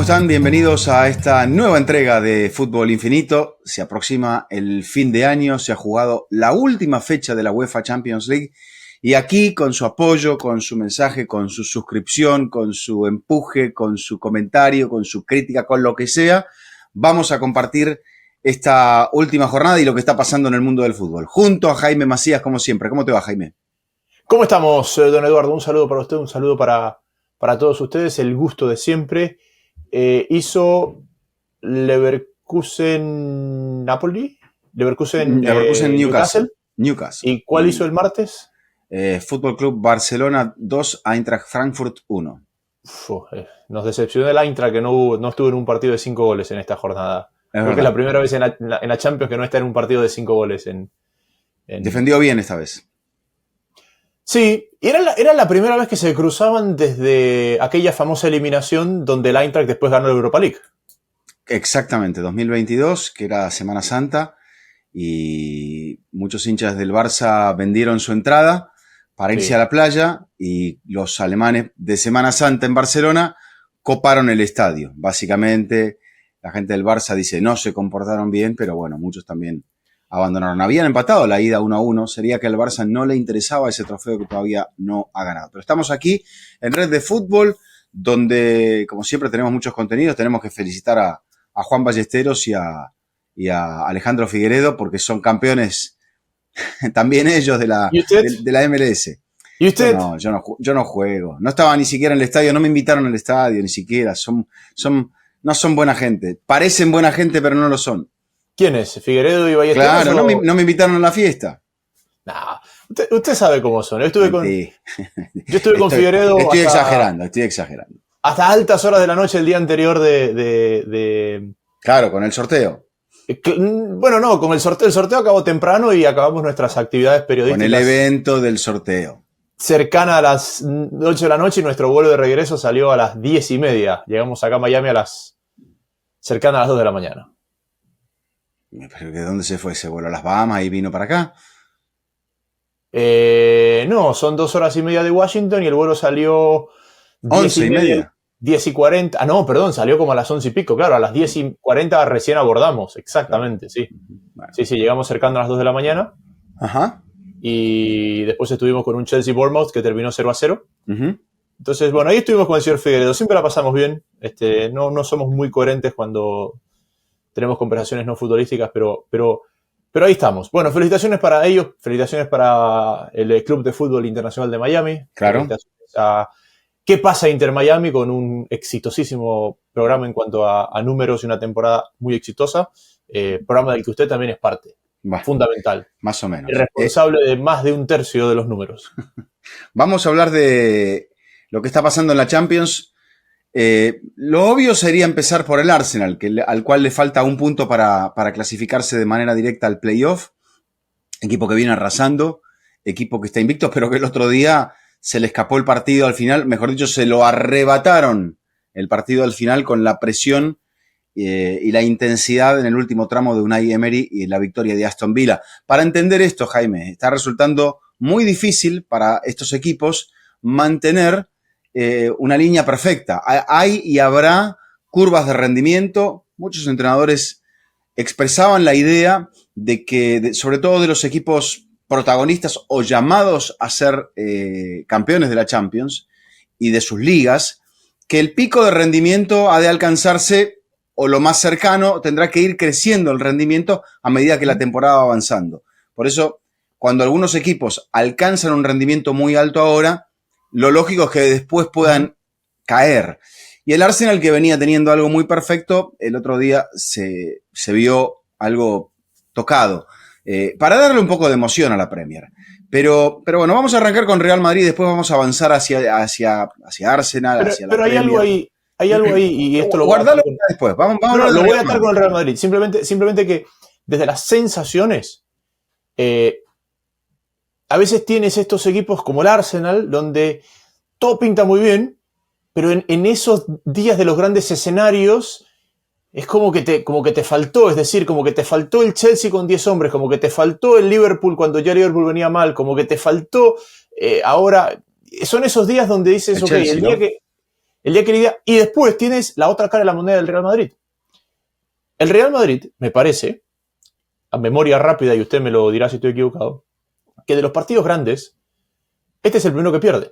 están? Bienvenidos a esta nueva entrega de Fútbol Infinito. Se aproxima el fin de año, se ha jugado la última fecha de la UEFA Champions League y aquí con su apoyo, con su mensaje, con su suscripción, con su empuje, con su comentario, con su crítica, con lo que sea, vamos a compartir esta última jornada y lo que está pasando en el mundo del fútbol. Junto a Jaime Macías, como siempre. ¿Cómo te va, Jaime? ¿Cómo estamos, don Eduardo? Un saludo para usted, un saludo para todos ustedes. El gusto de siempre. Hizo Leverkusen-Napoli, Leverkusen-Newcastle. ¿Y cuál hizo el martes? Fútbol Club Barcelona 2, Eintracht Frankfurt 1. Nos decepcionó el Eintracht que no estuvo en un partido de 5 goles en esta jornada. Creo que es la primera vez en la Champions que no está en un partido de 5 goles. Defendió bien esta vez. Sí, era la primera vez que se cruzaban desde aquella famosa eliminación donde el Eintracht después ganó la Europa League. Exactamente, 2022, que era Semana Santa, y muchos hinchas del Barça vendieron su entrada para irse a la playa y los alemanes de Semana Santa en Barcelona coparon el estadio. Básicamente, la gente del Barça dice no se comportaron bien, pero bueno, muchos también abandonaron. Habían empatado la ida 1-1. Sería que al Barça no le interesaba ese trofeo que todavía no ha ganado. Pero estamos aquí en Red de Fútbol, donde, como siempre, tenemos muchos contenidos. Tenemos que felicitar a Juan Ballesteros y a Alejandro Figueredo, porque son campeones también ellos de la MLS. ¿Y usted? No, yo no juego. No estaba ni siquiera en el estadio. No me invitaron al estadio, ni siquiera. No son buena gente. Parecen buena gente, pero no lo son. ¿Quién es? ¿Figueredo y Ballesteros? Claro, no me invitaron a la fiesta. Nah, usted sabe cómo son. Yo estuve con Figueredo. Estoy exagerando. Hasta altas horas de la noche el día anterior Claro, con el sorteo. Bueno, no, con el sorteo. El sorteo acabó temprano y acabamos nuestras actividades periodísticas. Con el evento del sorteo. Cercana a las 8 de la noche y nuestro vuelo de regreso salió a las 10:30. Llegamos acá a Miami cercana a las 2 de la mañana. ¿Pero de dónde se fue ese vuelo? ¿A las Bahamas y vino para acá? No, son 2 horas y media de Washington y el vuelo salió 11:30. 10:40. No, perdón, salió como a las 11 y pico. Claro, a las 10:40 recién abordamos. Exactamente, sí. Bueno. Sí, llegamos cercano a las 2 de la mañana. Ajá. Y después estuvimos con un Chelsea-Bournemouth que terminó 0-0. Uh-huh. Entonces, bueno, ahí estuvimos con el señor Figueredo. Siempre la pasamos bien. No somos muy coherentes cuando tenemos conversaciones no futbolísticas, pero ahí estamos. Bueno, felicitaciones para ellos, felicitaciones para el Club de Fútbol Internacional de Miami. Claro. Felicitaciones a ¿Qué pasa Inter Miami? Con un exitosísimo programa en cuanto a números y una temporada muy exitosa. Programa del que usted también es parte. Fundamental. Más o menos. El responsable de más de 1/3 de los números. Vamos a hablar de lo que está pasando en la Champions. Lo obvio sería empezar por el Arsenal, al cual le falta un punto para clasificarse de manera directa al playoff. Equipo que viene arrasando, equipo que está invicto, pero que el otro día se le escapó el partido al final. Mejor dicho, se lo arrebataron el partido al final con la presión y la intensidad en el último tramo de Unai Emery y la victoria de Aston Villa. Para entender esto, Jaime, está resultando muy difícil para estos equipos mantener una línea perfecta. Hay y habrá curvas de rendimiento. Muchos entrenadores expresaban la idea de que, sobre todo de los equipos protagonistas o llamados a ser campeones de la Champions y de sus ligas, que el pico de rendimiento ha de alcanzarse, o lo más cercano, tendrá que ir creciendo el rendimiento a medida que la temporada va avanzando. Por eso, cuando algunos equipos alcanzan un rendimiento muy alto ahora, lo lógico es que después puedan caer. Y el Arsenal, que venía teniendo algo muy perfecto, el otro día se vio algo tocado. Para darle un poco de emoción a la Premier. Pero bueno, vamos a arrancar con Real Madrid y después vamos a avanzar hacia Arsenal, hacia la Pero Premier. hay algo ahí y esto lo guardalo después. Lo voy a atar con el Real Madrid. Simplemente que desde las sensaciones, a veces tienes estos equipos como el Arsenal, donde todo pinta muy bien, pero en esos días de los grandes escenarios es como que te faltó, es decir, como que te faltó el Chelsea con 10 hombres, como que te faltó el Liverpool cuando ya el Liverpool venía mal, como que te faltó ahora. Son esos días donde dices, ok, el día que lidia, y después tienes la otra cara de la moneda del Real Madrid. El Real Madrid, me parece, a memoria rápida, y usted me lo dirá si estoy equivocado, que de los partidos grandes, este es el primero que pierde.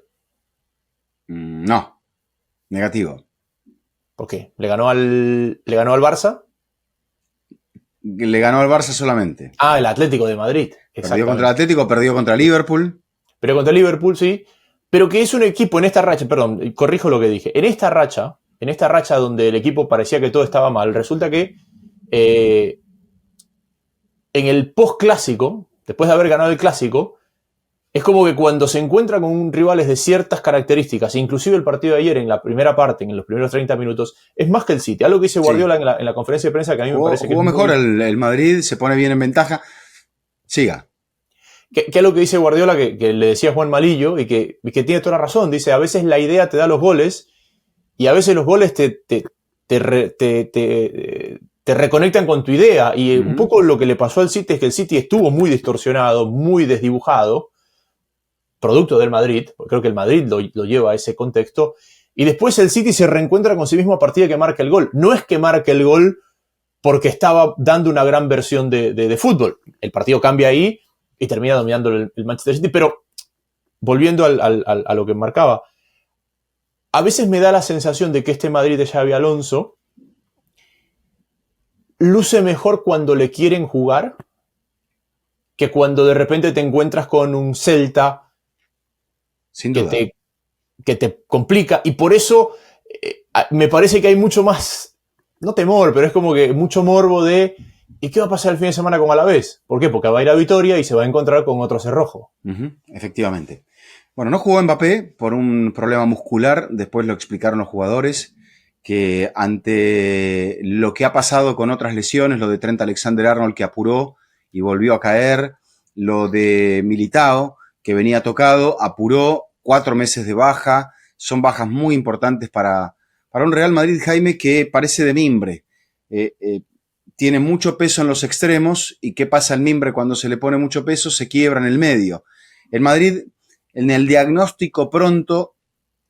No, negativo. ¿Por qué? ¿Le ganó al Barça? Le ganó al Barça solamente. Ah, el Atlético de Madrid. Perdió contra el Atlético, perdió contra Liverpool. Pero contra el Liverpool, sí. Pero que es un equipo en esta racha, perdón, corrijo lo que dije. En esta racha donde el equipo parecía que todo estaba mal, resulta que en el post-clásico, después de haber ganado el clásico, es como que cuando se encuentra con un rivales de ciertas características, inclusive el partido de ayer en la primera parte, en los primeros 30 minutos, es más que el City. Algo que dice Guardiola en la conferencia de prensa que a mí me parece que jugó mejor el Madrid, se pone bien en ventaja. Siga. Que es lo que dice Guardiola, que le decía Juan Malillo, y que tiene toda la razón. Dice, a veces la idea te da los goles, y a veces los goles te reconectan con tu idea. Y un poco lo que le pasó al City es que el City estuvo muy distorsionado, muy desdibujado, producto del Madrid, porque creo que el Madrid lo lleva a ese contexto, y después el City se reencuentra con sí mismo a partir de que marca el gol. No es que marque el gol porque estaba dando una gran versión de fútbol. El partido cambia ahí y termina dominando el Manchester City, pero volviendo a lo que marcaba, a veces me da la sensación de que este Madrid de Xabi Alonso luce mejor cuando le quieren jugar que cuando de repente te encuentras con un Celta sin duda, que te complica, y por eso me parece que hay mucho más, no temor, pero es como que mucho morbo de ¿y qué va a pasar el fin de semana con Alavés? ¿Por qué? Porque va a ir a Vitoria y se va a encontrar con otro cerrojo. Efectivamente. Bueno, no jugó Mbappé por un problema muscular, después lo explicaron los jugadores, que ante lo que ha pasado con otras lesiones, lo de Trent Alexander-Arnold que apuró y volvió a caer, lo de Militao que venía tocado, apuró, 4 meses de baja, son bajas muy importantes para un Real Madrid, Jaime, que parece de mimbre. Tiene mucho peso en los extremos, y ¿qué pasa al mimbre cuando se le pone mucho peso? Se quiebra en el medio. El Madrid, en el diagnóstico pronto,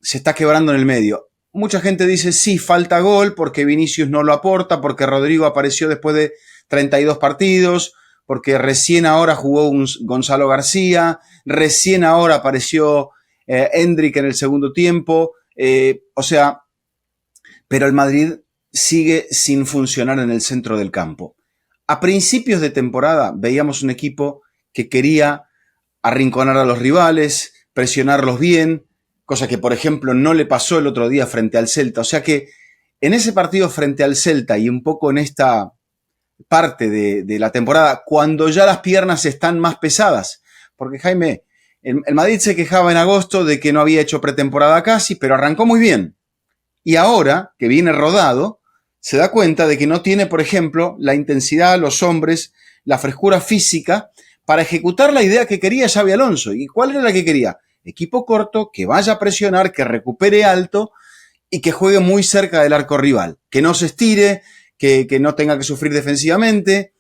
se está quebrando en el medio. Mucha gente dice, sí, falta gol, porque Vinicius no lo aporta, porque Rodrigo apareció después de 32 partidos, porque recién ahora jugó un Gonzalo García, recién ahora apareció Endrick en el segundo tiempo, pero el Madrid sigue sin funcionar en el centro del campo. A principios de temporada veíamos un equipo que quería arrinconar a los rivales, presionarlos bien, cosa que, por ejemplo, no le pasó el otro día frente al Celta. O sea que en ese partido frente al Celta y un poco en esta parte de la temporada, cuando ya las piernas están más pesadas, porque Jaime, el Madrid se quejaba en agosto de que no había hecho pretemporada casi, pero arrancó muy bien. Y ahora, que viene rodado, se da cuenta de que no tiene, por ejemplo, la intensidad, los hombres, la frescura física para ejecutar la idea que quería Xabi Alonso. ¿Y cuál era la que quería? Equipo corto, que vaya a presionar, que recupere alto y que juegue muy cerca del arco rival. Que no se estire, que no tenga que sufrir defensivamente.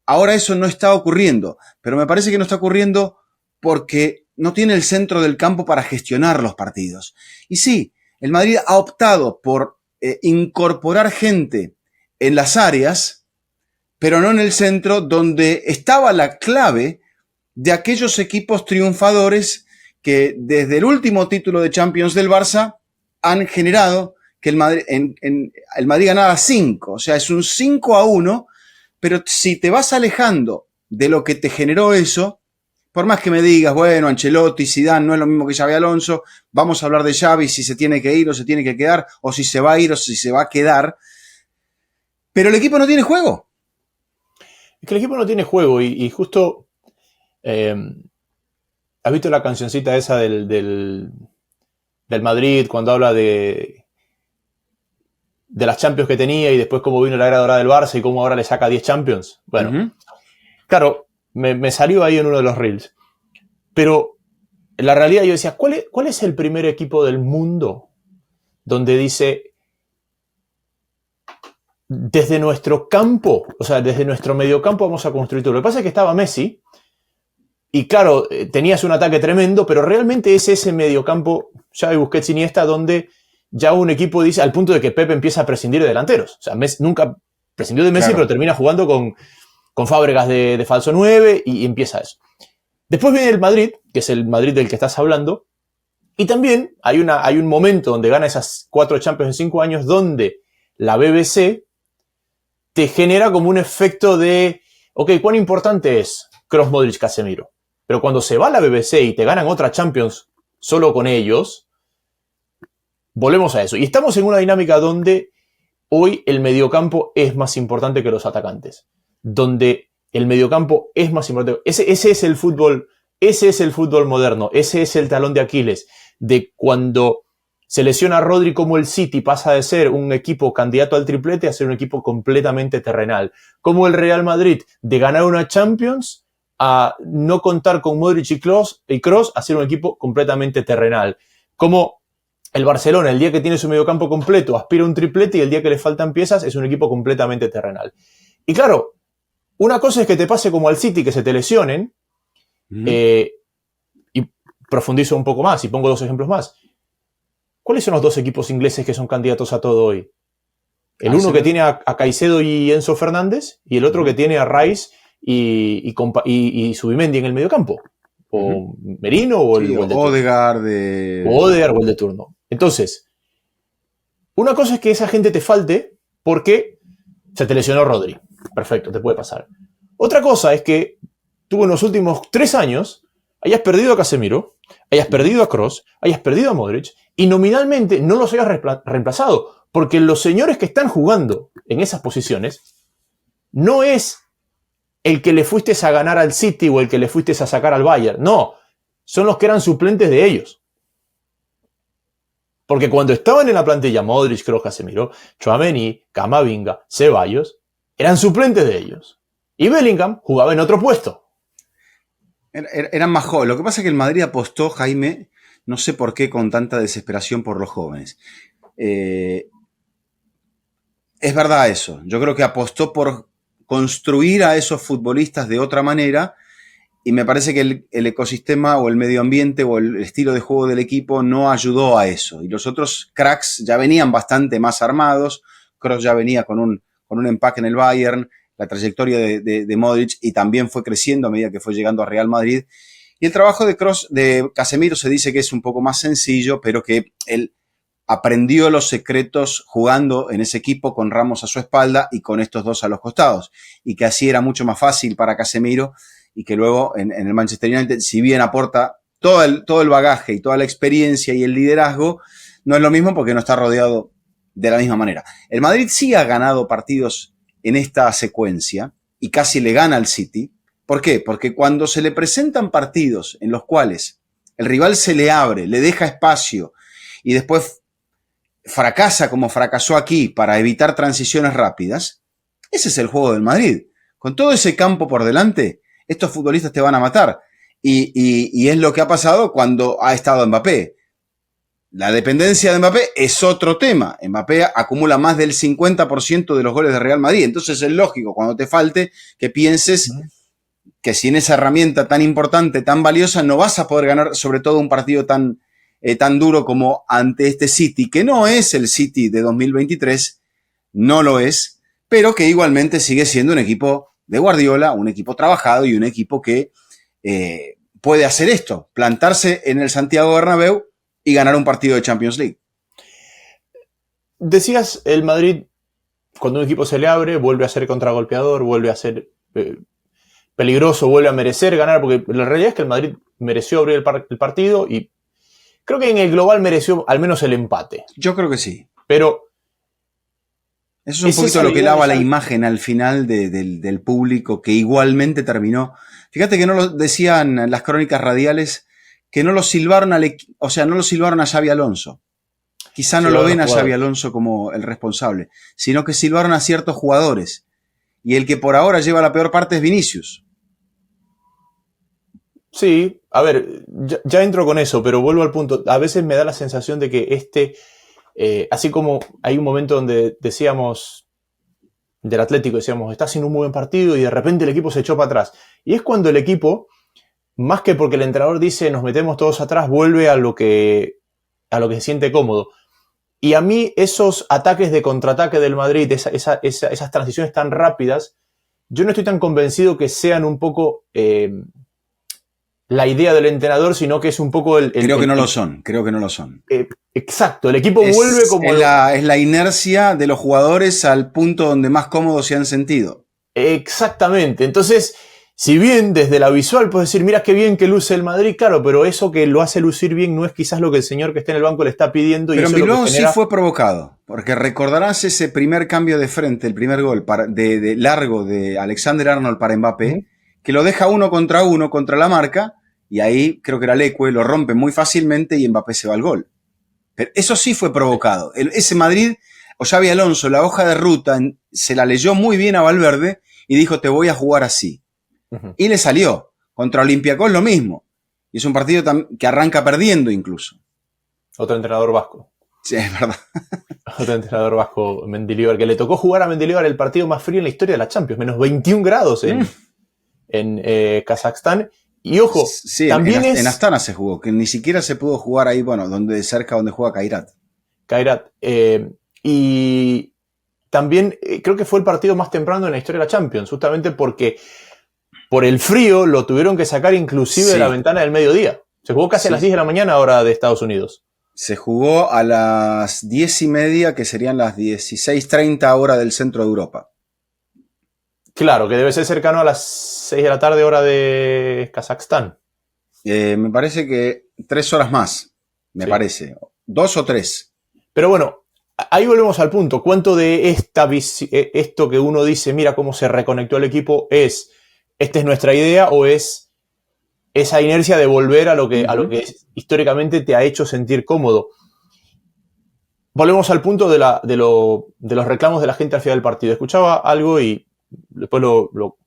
Ahora eso no está ocurriendo, pero me parece que no está ocurriendo porque no tiene el centro del campo para gestionar los partidos. Y sí, el Madrid ha optado por incorporar gente en las áreas, pero no en el centro, donde estaba la clave de aquellos equipos triunfadores que desde el último título de Champions del Barça han generado que el Madrid ganaba 5, o sea, es un 5-1, pero si te vas alejando de lo que te generó eso, por más que me digas, bueno, Ancelotti, Zidane, no es lo mismo que Xabi Alonso, vamos a hablar de Xavi, si se tiene que ir o se tiene que quedar, o si se va a ir o si se va a quedar, pero el equipo no tiene juego. Es que el equipo no tiene juego y justo, ¿has visto la cancioncita esa del Madrid cuando habla de las Champions que tenía y después cómo vino la era dorada del Barça y cómo ahora le saca 10 Champions? Bueno, claro, me salió ahí en uno de los reels. Pero en la realidad yo decía, ¿cuál es el primer equipo del mundo donde dice, desde nuestro campo, o sea, desde nuestro mediocampo vamos a construir todo? Lo que pasa es que estaba Messi y claro, tenías un ataque tremendo, pero realmente es ese mediocampo, Xavi, Busquets, Iniesta, donde ya un equipo dice, al punto de que Pep empieza a prescindir de delanteros. O sea, nunca prescindió de Messi, claro, pero termina jugando con Fábregas de falso 9 y empieza eso. Después viene el Madrid, que es el Madrid del que estás hablando, y también hay un momento donde gana esas 4 Champions en 5 años, donde la BBC te genera como un efecto de, ok, ¿cuán importante es Kroos, Modric, Casemiro? Pero cuando se va la BBC y te ganan otra Champions solo con ellos, volvemos a eso. Y estamos en una dinámica donde hoy el mediocampo es más importante que los atacantes. Donde el mediocampo es más importante. Ese es el fútbol moderno. Ese es el talón de Aquiles. De cuando se lesiona a Rodri, como el City pasa de ser un equipo candidato al triplete a ser un equipo completamente terrenal. Como el Real Madrid, de ganar una Champions a no contar con Modric y Kroos a ser un equipo completamente terrenal. Como el Barcelona, el día que tiene su mediocampo completo, aspira a un triplete, y el día que le faltan piezas es un equipo completamente terrenal. Y claro, una cosa es que te pase como al City, que se te lesionen, y profundizo un poco más y pongo 2 ejemplos más. ¿Cuáles son los 2 equipos ingleses que son candidatos a todo hoy? El uno que tiene a Caicedo y Enzo Fernández, y el otro que tiene a Rice y Zubimendi en el mediocampo. O Merino o el de Odegaard o el de turno. Entonces, una cosa es que esa gente te falte porque se te lesionó Rodri. Perfecto, te puede pasar. Otra cosa es que tú en los últimos 3 años hayas perdido a Casemiro, hayas perdido a Kroos, hayas perdido a Modric, y nominalmente no los hayas reemplazado, porque los señores que están jugando en esas posiciones no es el que le fuiste a ganar al City o el que le fuiste a sacar al Bayern. No, son los que eran suplentes de ellos. Porque cuando estaban en la plantilla Modric, Kroos, Casemiro, Tchouaméni, Camavinga, Ceballos, eran suplentes de ellos. Y Bellingham jugaba en otro puesto. Eran más jóvenes. Lo que pasa es que el Madrid apostó, Jaime, no sé por qué con tanta desesperación por los jóvenes. Es verdad eso. Yo creo que apostó por construir a esos futbolistas de otra manera, y me parece que el ecosistema o el medio ambiente o el estilo de juego del equipo no ayudó a eso. Y los otros cracks ya venían bastante más armados. Kroos ya venía con un empaque en el Bayern. La trayectoria de Modric, y también fue creciendo a medida que fue llegando a Real Madrid. Y el trabajo de Casemiro se dice que es un poco más sencillo, pero que él aprendió los secretos jugando en ese equipo con Ramos a su espalda y con estos 2 a los costados, y que así era mucho más fácil para Casemiro, y que luego en el Manchester United, si bien aporta todo el bagaje y toda la experiencia y el liderazgo, no es lo mismo porque no está rodeado de la misma manera. El Madrid sí ha ganado partidos en esta secuencia y casi le gana al City. ¿Por qué? Porque cuando se le presentan partidos en los cuales el rival se le abre, le deja espacio y después fracasa como fracasó aquí para evitar transiciones rápidas, ese es el juego del Madrid. Con todo ese campo por delante, estos futbolistas te van a matar. Y es lo que ha pasado cuando ha estado Mbappé. La dependencia de Mbappé es otro tema. Mbappé acumula más del 50% de los goles de Real Madrid. Entonces es lógico, cuando te falte, que pienses que sin esa herramienta tan importante, tan valiosa, no vas a poder ganar, sobre todo un partido tan duro como ante este City, que no es el City de 2023, no lo es, pero que igualmente sigue siendo un equipo de Guardiola, un equipo trabajado y un equipo que puede hacer esto, plantarse en el Santiago Bernabéu y ganar un partido de Champions League. Decías, el Madrid, cuando un equipo se le abre, vuelve a ser contragolpeador, vuelve a ser peligroso, vuelve a merecer ganar, porque la realidad es que el Madrid mereció abrir el partido, y creo que en el global mereció al menos el empate. Yo creo que sí. Pero eso es un poquito lo que lava la imagen al final del público, que igualmente terminó. Fíjate que no lo decían las crónicas radiales, que no lo silbaron no lo silbaron a Xabi Alonso. Quizá no lo ven a Xabi Alonso como el responsable, sino que silbaron a ciertos jugadores. Y el que por ahora lleva la peor parte es Vinicius. Sí, a ver, ya entro con eso, pero vuelvo al punto. A veces me da la sensación de que así como hay un momento donde decíamos, del Atlético decíamos, está haciendo un muy buen partido y de repente el equipo se echó para atrás. Y es cuando el equipo, más que porque el entrenador dice nos metemos todos atrás, vuelve a lo que se siente cómodo. Y a mí esos ataques de contraataque del Madrid, esas transiciones tan rápidas, yo no estoy tan convencido que sean un poco la idea del entrenador, sino que es un poco creo que no lo son. Exacto, el equipo vuelve como... Es la inercia de los jugadores al punto donde más cómodos se han sentido. Exactamente. Entonces, si bien desde la visual puedes decir, mira qué bien que luce el Madrid, claro, pero eso que lo hace lucir bien no es quizás lo que el señor que está en el banco le está pidiendo. Pero y eso en Bilbao genera... sí fue provocado, porque recordarás ese primer cambio de frente, el primer gol de largo de Alexander-Arnold para Mbappé, que lo deja uno contra la marca, y ahí creo que era Leque, lo rompe muy fácilmente y Mbappé se va al gol. Pero eso sí fue provocado. Ese Madrid, o Xabi Alonso, la hoja de ruta, se la leyó muy bien a Valverde y dijo, te voy a jugar así. Y le salió. Contra Olympiacos lo mismo. Y es un partido que arranca perdiendo incluso. Otro entrenador vasco. Sí, es verdad. Otro entrenador vasco, Mendilibar, que le tocó jugar a Mendilibar el partido más frío en la historia de la Champions, menos 21 grados en Kazajstán. Y ojo, sí, también en Astana se jugó, que ni siquiera se pudo jugar ahí, bueno, cerca donde juega Kairat. Y también creo que fue el partido más temprano en la historia de la Champions, justamente porque por el frío lo tuvieron que sacar inclusive de la ventana del mediodía. Se jugó casi a las 10 de la mañana hora de Estados Unidos. Se jugó a las 10:30, que serían las 16:30 hora del centro de Europa. Claro, que debe ser cercano a las 6 de la tarde hora de Kazajstán. Me parece que 3 horas más, me parece. 2 o 3. Pero bueno, ahí volvemos al punto. ¿Cuánto de esto que uno dice, mira cómo se reconectó el equipo, esta es nuestra idea, o es esa inercia de volver a lo que históricamente te ha hecho sentir cómodo? Volvemos al punto de los reclamos de la gente al final del partido. Escuchaba algo y después lo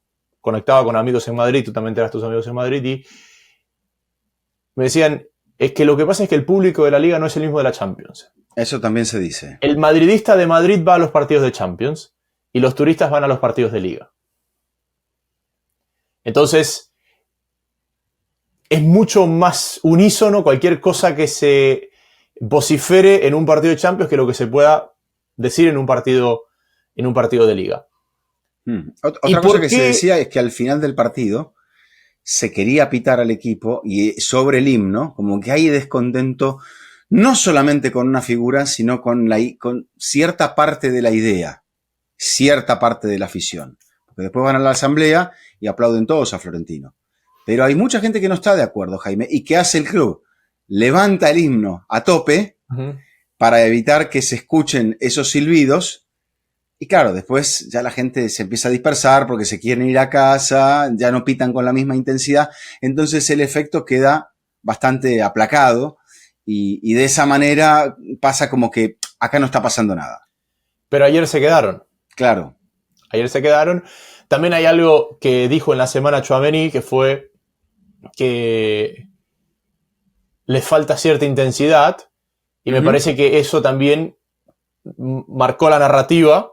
conectaba con amigos en Madrid, tú también tenías tus amigos en Madrid, y me decían, es que lo que pasa es que el público de la Liga no es el mismo de la Champions. Eso también se dice. El madridista de Madrid va a los partidos de Champions y los turistas van a los partidos de Liga. Entonces, es mucho más unísono cualquier cosa que se vocifere en un partido de Champions que lo que se pueda decir en un partido de Liga. Otra cosa que se decía es que al final del partido se quería pitar al equipo y sobre el himno, como que hay descontento no solamente con una figura, sino con cierta parte de la idea, cierta parte de la afición. Porque después van a la asamblea y aplauden todos a Florentino. Pero hay mucha gente que no está de acuerdo, Jaime, y ¿qué hace el club? Levanta el himno a tope para evitar que se escuchen esos silbidos. Y claro, después ya la gente se empieza a dispersar porque se quieren ir a casa, ya no pitan con la misma intensidad, entonces el efecto queda bastante aplacado y de esa manera pasa como que acá no está pasando nada. Pero ayer se quedaron. Claro. Ayer se quedaron. También hay algo que dijo en la semana Tchouaméni, que fue que les falta cierta intensidad, y me parece que eso también marcó la narrativa,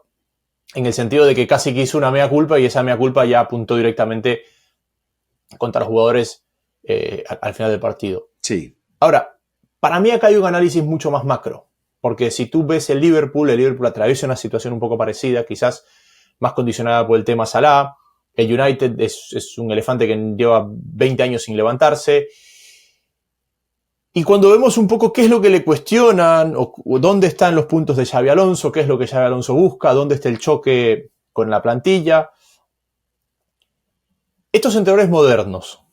en el sentido de que casi que hizo una mea culpa y esa mea culpa ya apuntó directamente contra los jugadores al final del partido. Sí. Ahora, para mí acá hay un análisis mucho más macro, porque si tú ves el Liverpool atraviesa una situación un poco parecida, quizás más condicionada por el tema Salah. El United es un elefante que lleva 20 años sin levantarse. Y cuando vemos un poco qué es lo que le cuestionan, o dónde están los puntos de Xabi Alonso, qué es lo que Xabi Alonso busca, dónde está el choque con la plantilla. Estos entrenadores modernos,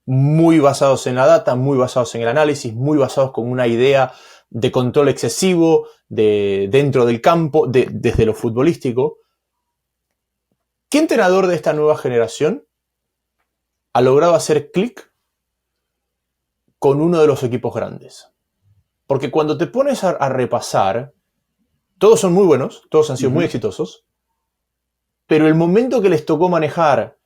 muy basados en la data, muy basados en el análisis, muy basados con una idea de control excesivo dentro del campo, desde lo futbolístico. ¿Qué entrenador de esta nueva generación ha logrado hacer clic con uno de los equipos grandes? Porque cuando te pones a repasar, todos son muy buenos, todos han sido muy exitosos, pero el momento que les tocó manejar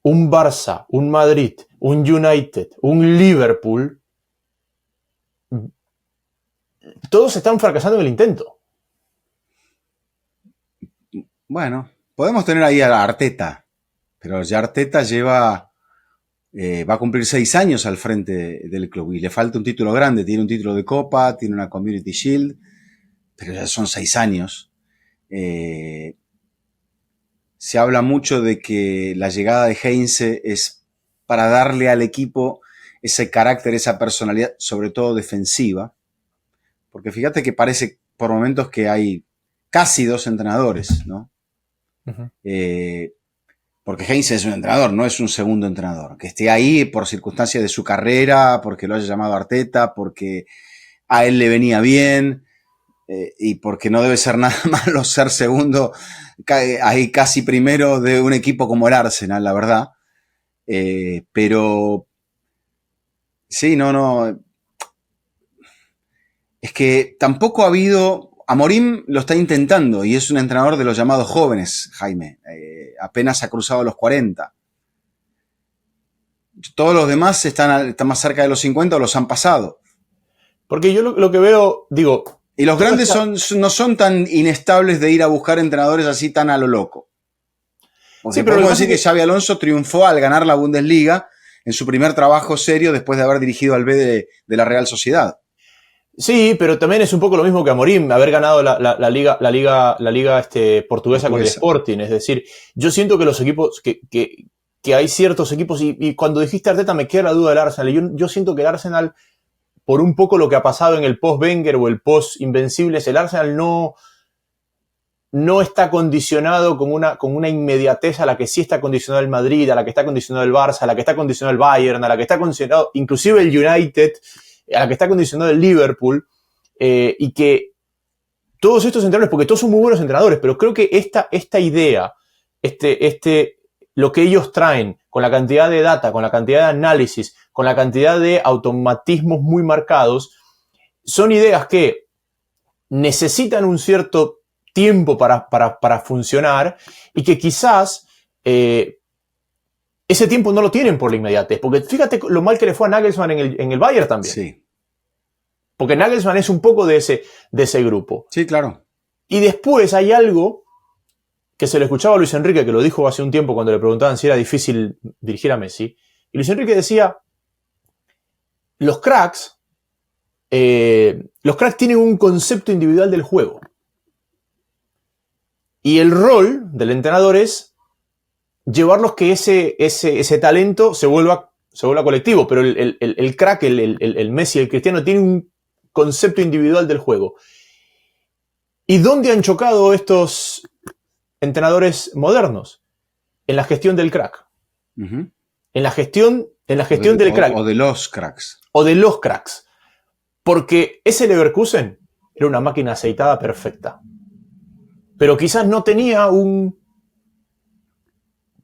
un Barça, un Madrid, un United, un Liverpool, todos están fracasando en el intento. Bueno, podemos tener ahí a Arteta, pero ya Arteta lleva Va a cumplir 6 años al frente del club y le falta un título grande. Tiene un título de Copa, tiene una Community Shield, pero ya son 6 años. Se habla mucho de que la llegada de Heinze es para darle al equipo ese carácter, esa personalidad, sobre todo defensiva. Porque fíjate que parece por momentos que hay casi 2 entrenadores, ¿no? Uh-huh. Porque Heinze es un entrenador, no es un segundo entrenador. Que esté ahí por circunstancias de su carrera, porque lo haya llamado Arteta, porque a él le venía bien, y porque no debe ser nada malo ser segundo, ahí casi primero de un equipo como el Arsenal, la verdad. Pero sí, no. Es que tampoco ha habido. Amorim lo está intentando y es un entrenador de los llamados jóvenes, Jaime. Apenas ha cruzado los 40. Todos los demás están más cerca de los 50 o los han pasado. Porque yo lo que veo, digo... Y los grandes no son tan inestables de ir a buscar entrenadores así tan a lo loco. Porque sí, podemos decir que Xabi Alonso triunfó al ganar la Bundesliga en su primer trabajo serio después de haber dirigido al B de la Real Sociedad. Sí, pero también es un poco lo mismo que Amorim, haber ganado la liga portuguesa con el Sporting. Es decir, yo siento que los equipos, que hay ciertos equipos, y cuando dijiste Arteta me queda la duda del Arsenal. Yo siento que el Arsenal, por un poco lo que ha pasado en el post-Wenger o el post-Invencibles, el Arsenal no está condicionado con una inmediatez a la que sí está condicionado el Madrid, a la que está condicionado el Barça, a la que está condicionado el Bayern, a la que está condicionado inclusive el United, a la que está condicionado el Liverpool, y que todos estos entrenadores, porque todos son muy buenos entrenadores, pero creo que esta idea, lo que ellos traen, con la cantidad de data, con la cantidad de análisis, con la cantidad de automatismos muy marcados, son ideas que necesitan un cierto tiempo para funcionar y que quizás ese tiempo no lo tienen por la inmediatez. Porque fíjate lo mal que le fue a Nagelsmann en el Bayern también. Sí. Porque Nagelsmann es un poco de ese grupo. Sí, claro. Y después hay algo que se le escuchaba a Luis Enrique, que lo dijo hace un tiempo cuando le preguntaban si era difícil dirigir a Messi. Y Luis Enrique decía, los cracks tienen un concepto individual del juego. Y el rol del entrenador es llevarlos que ese talento se vuelva colectivo. Pero el crack, el Messi, el Cristiano, tiene un concepto individual del juego. ¿Y dónde han chocado estos entrenadores modernos? En la gestión del crack. Uh-huh. En la gestión del crack. O de los cracks. O de los cracks. Porque ese Leverkusen era una máquina aceitada perfecta. Pero quizás no tenía un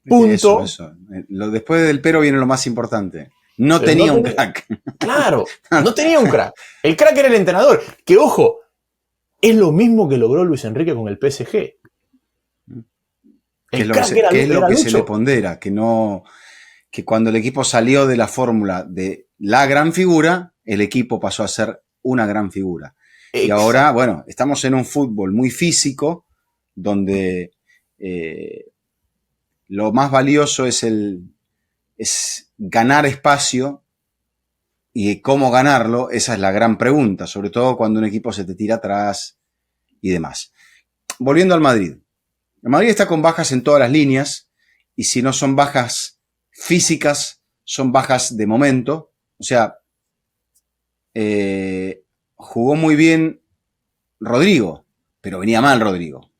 punto. Eso. Después del pero viene lo más importante. No tenía un crack. Claro, no tenía un crack. El crack era el entrenador. Que, ojo, es lo mismo que logró Luis Enrique con el PSG. ¿Qué es lo que se le pondera? Que cuando el equipo salió de la fórmula de la gran figura, el equipo pasó a ser una gran figura. Exacto. Y ahora, bueno, estamos en un fútbol muy físico, donde lo más valioso es ganar espacio, y cómo ganarlo, esa es la gran pregunta, sobre todo cuando un equipo se te tira atrás y demás. Volviendo al Madrid. El Madrid está con bajas en todas las líneas, y si no son bajas físicas, son bajas de momento. O sea, jugó muy bien Rodrigo, pero venía mal Rodrigo.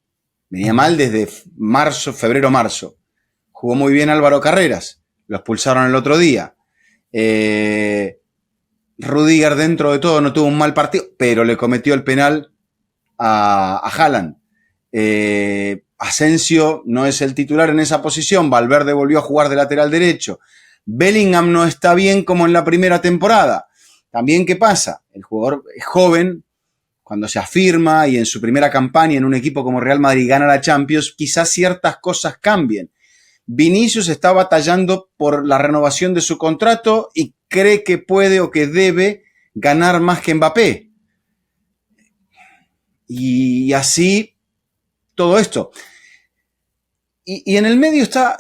Venía mal desde febrero-marzo. Jugó muy bien Álvaro Carreras, lo expulsaron el otro día. Rudiger, dentro de todo, no tuvo un mal partido, pero le cometió el penal a Haaland. Asensio no es el titular en esa posición. Valverde volvió a jugar de lateral derecho. Bellingham no está bien como en la primera temporada. También, ¿qué pasa? El jugador es joven, cuando se afirma y en su primera campaña en un equipo como Real Madrid gana la Champions, quizás ciertas cosas cambien. Vinicius está batallando por la renovación de su contrato y cree que puede o que debe ganar más que Mbappé. Y así todo esto. Y en el medio está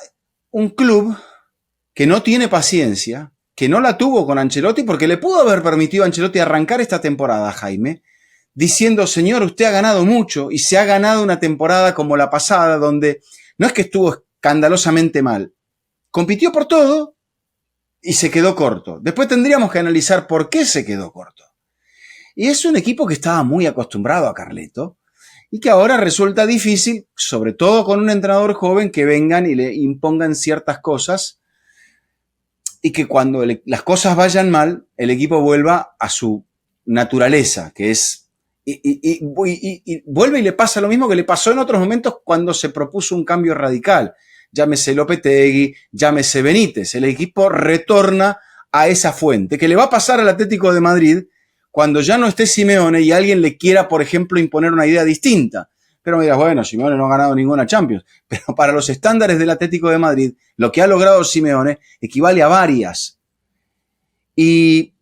un club que no tiene paciencia, que no la tuvo con Ancelotti, porque le pudo haber permitido a Ancelotti arrancar esta temporada, Jaime, diciendo, señor, usted ha ganado mucho y se ha ganado una temporada como la pasada, donde no es que estuvo escandalosamente mal, compitió por todo y se quedó corto. Después tendríamos que analizar por qué se quedó corto. Y es un equipo que estaba muy acostumbrado a Carleto y que ahora resulta difícil, sobre todo con un entrenador joven, que vengan y le impongan ciertas cosas y que cuando las cosas vayan mal, el equipo vuelva a su naturaleza, que es... Y vuelve y le pasa lo mismo que le pasó en otros momentos cuando se propuso un cambio radical. Llámese Lopetegui, llámese Benítez. El equipo retorna a esa fuente, que le va a pasar al Atlético de Madrid cuando ya no esté Simeone y alguien le quiera, por ejemplo, imponer una idea distinta. Pero me dirás, bueno, Simeone no ha ganado ninguna Champions. Pero para los estándares del Atlético de Madrid, lo que ha logrado Simeone equivale a varias. Y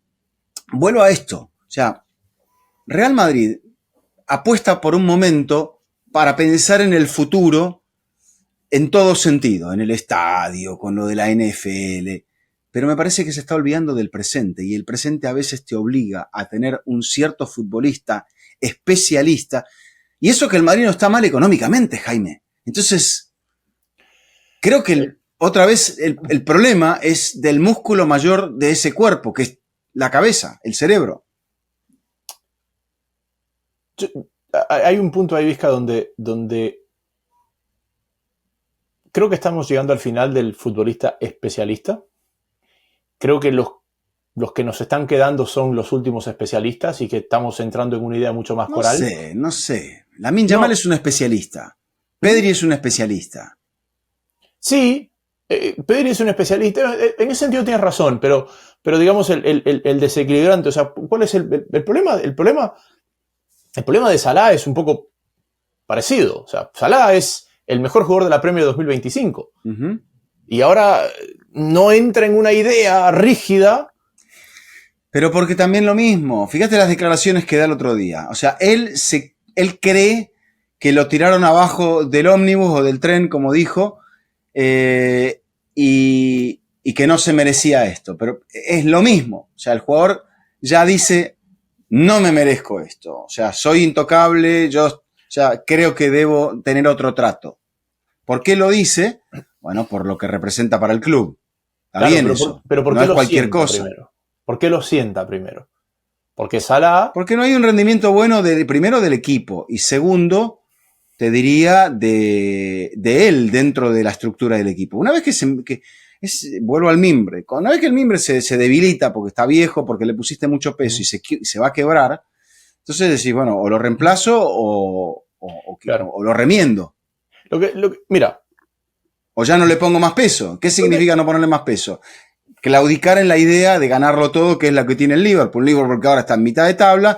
vuelvo a esto. O sea, Real Madrid apuesta por un momento para pensar en el futuro en todo sentido, en el estadio, con lo de la NFL. Pero me parece que se está olvidando del presente y el presente a veces te obliga a tener un cierto futbolista especialista. Y eso que el Madrid no está mal económicamente, Jaime. Entonces, creo que otra vez el problema es del músculo mayor de ese cuerpo, que es la cabeza, el cerebro. Hay un punto ahí, Vizca, donde creo que estamos llegando al final del futbolista especialista. Creo que los que nos están quedando son los últimos especialistas y que estamos entrando en una idea mucho más coral. No sé. Lamine Yamal es un especialista. Pedri es un especialista. Sí, Pedri es un especialista. En ese sentido tienes razón, pero digamos el desequilibrante. O sea, ¿cuál es el problema? El problema de Salah es un poco parecido. O sea, Salah es el mejor jugador de la Premier 2025. Uh-huh. Y ahora no entra en una idea rígida. Pero porque también lo mismo. Fíjate las declaraciones que da el otro día. O sea, él cree que lo tiraron abajo del ómnibus o del tren, como dijo, y que no se merecía esto. Pero es lo mismo. O sea, el jugador ya dice, no me merezco esto. O sea, soy intocable, creo que debo tener otro trato. ¿Por qué lo dice? Bueno, por lo que representa para el club. Está bien eso. Pero ¿por qué no es cualquier cosa? Primero? ¿Por qué lo sienta primero? Porque Salah... Porque no hay un rendimiento bueno primero del equipo y segundo, te diría, de él dentro de la estructura del equipo. Una vez vuelvo al mimbre. Una vez que el mimbre se debilita porque está viejo, porque le pusiste mucho peso y se va a quebrar, entonces decís, bueno, o lo reemplazo o lo remiendo. Mira. O ya no le pongo más peso. ¿Qué significa no ponerle más peso? Claudicar en la idea de ganarlo todo, que es la que tiene el Liverpool. Liverpool que ahora está en mitad de tabla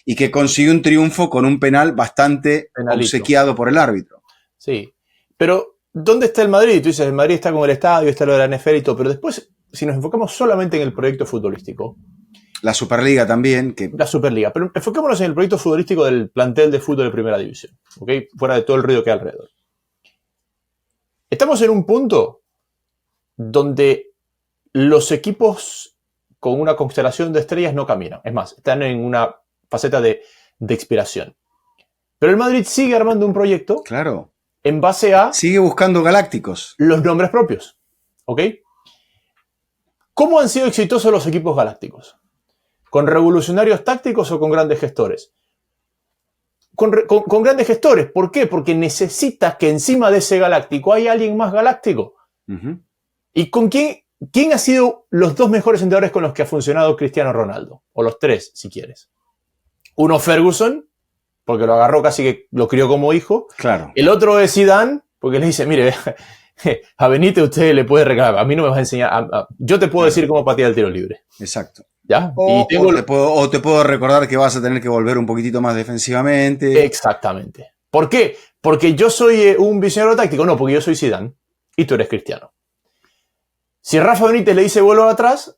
y que consiguió un triunfo con un penal bastante obsequiado por el árbitro. Sí, pero ¿dónde está el Madrid? Tú dices, el Madrid está con el estadio, está lo de la NFL y todo, pero después, si nos enfocamos solamente en el proyecto futbolístico. La Superliga también. La Superliga, pero enfoquémonos en el proyecto futbolístico del plantel de fútbol de Primera División, ¿ok? Fuera de todo el ruido que hay alrededor. Estamos en un punto donde los equipos con una constelación de estrellas no caminan. Es más, están en una faceta de expiración. Pero el Madrid sigue armando un proyecto. Claro. En base a... Sigue buscando galácticos. Los nombres propios. ¿Ok? ¿Cómo han sido exitosos los equipos galácticos? ¿Con revolucionarios tácticos o con grandes gestores? Con grandes gestores. ¿Por qué? Porque necesitas que encima de ese galáctico hay alguien más galáctico. Uh-huh. ¿Y con quién ha sido los dos mejores entrenadores con los que ha funcionado Cristiano Ronaldo? O los tres, si quieres. Uno, Ferguson, porque lo agarró casi que lo crió como hijo. Claro. El otro es Zidane, porque le dice, mire, a Benítez usted le puede regalar, a mí no me vas a enseñar, yo te puedo decir cómo patear el tiro libre. Exacto. ¿Ya? O te puedo recordar que vas a tener que volver un poquitito más defensivamente. Exactamente. ¿Por qué? Porque yo soy un visionario táctico. No, porque yo soy Zidane y tú eres Cristiano. Si Rafa Benítez le dice vuelvo atrás,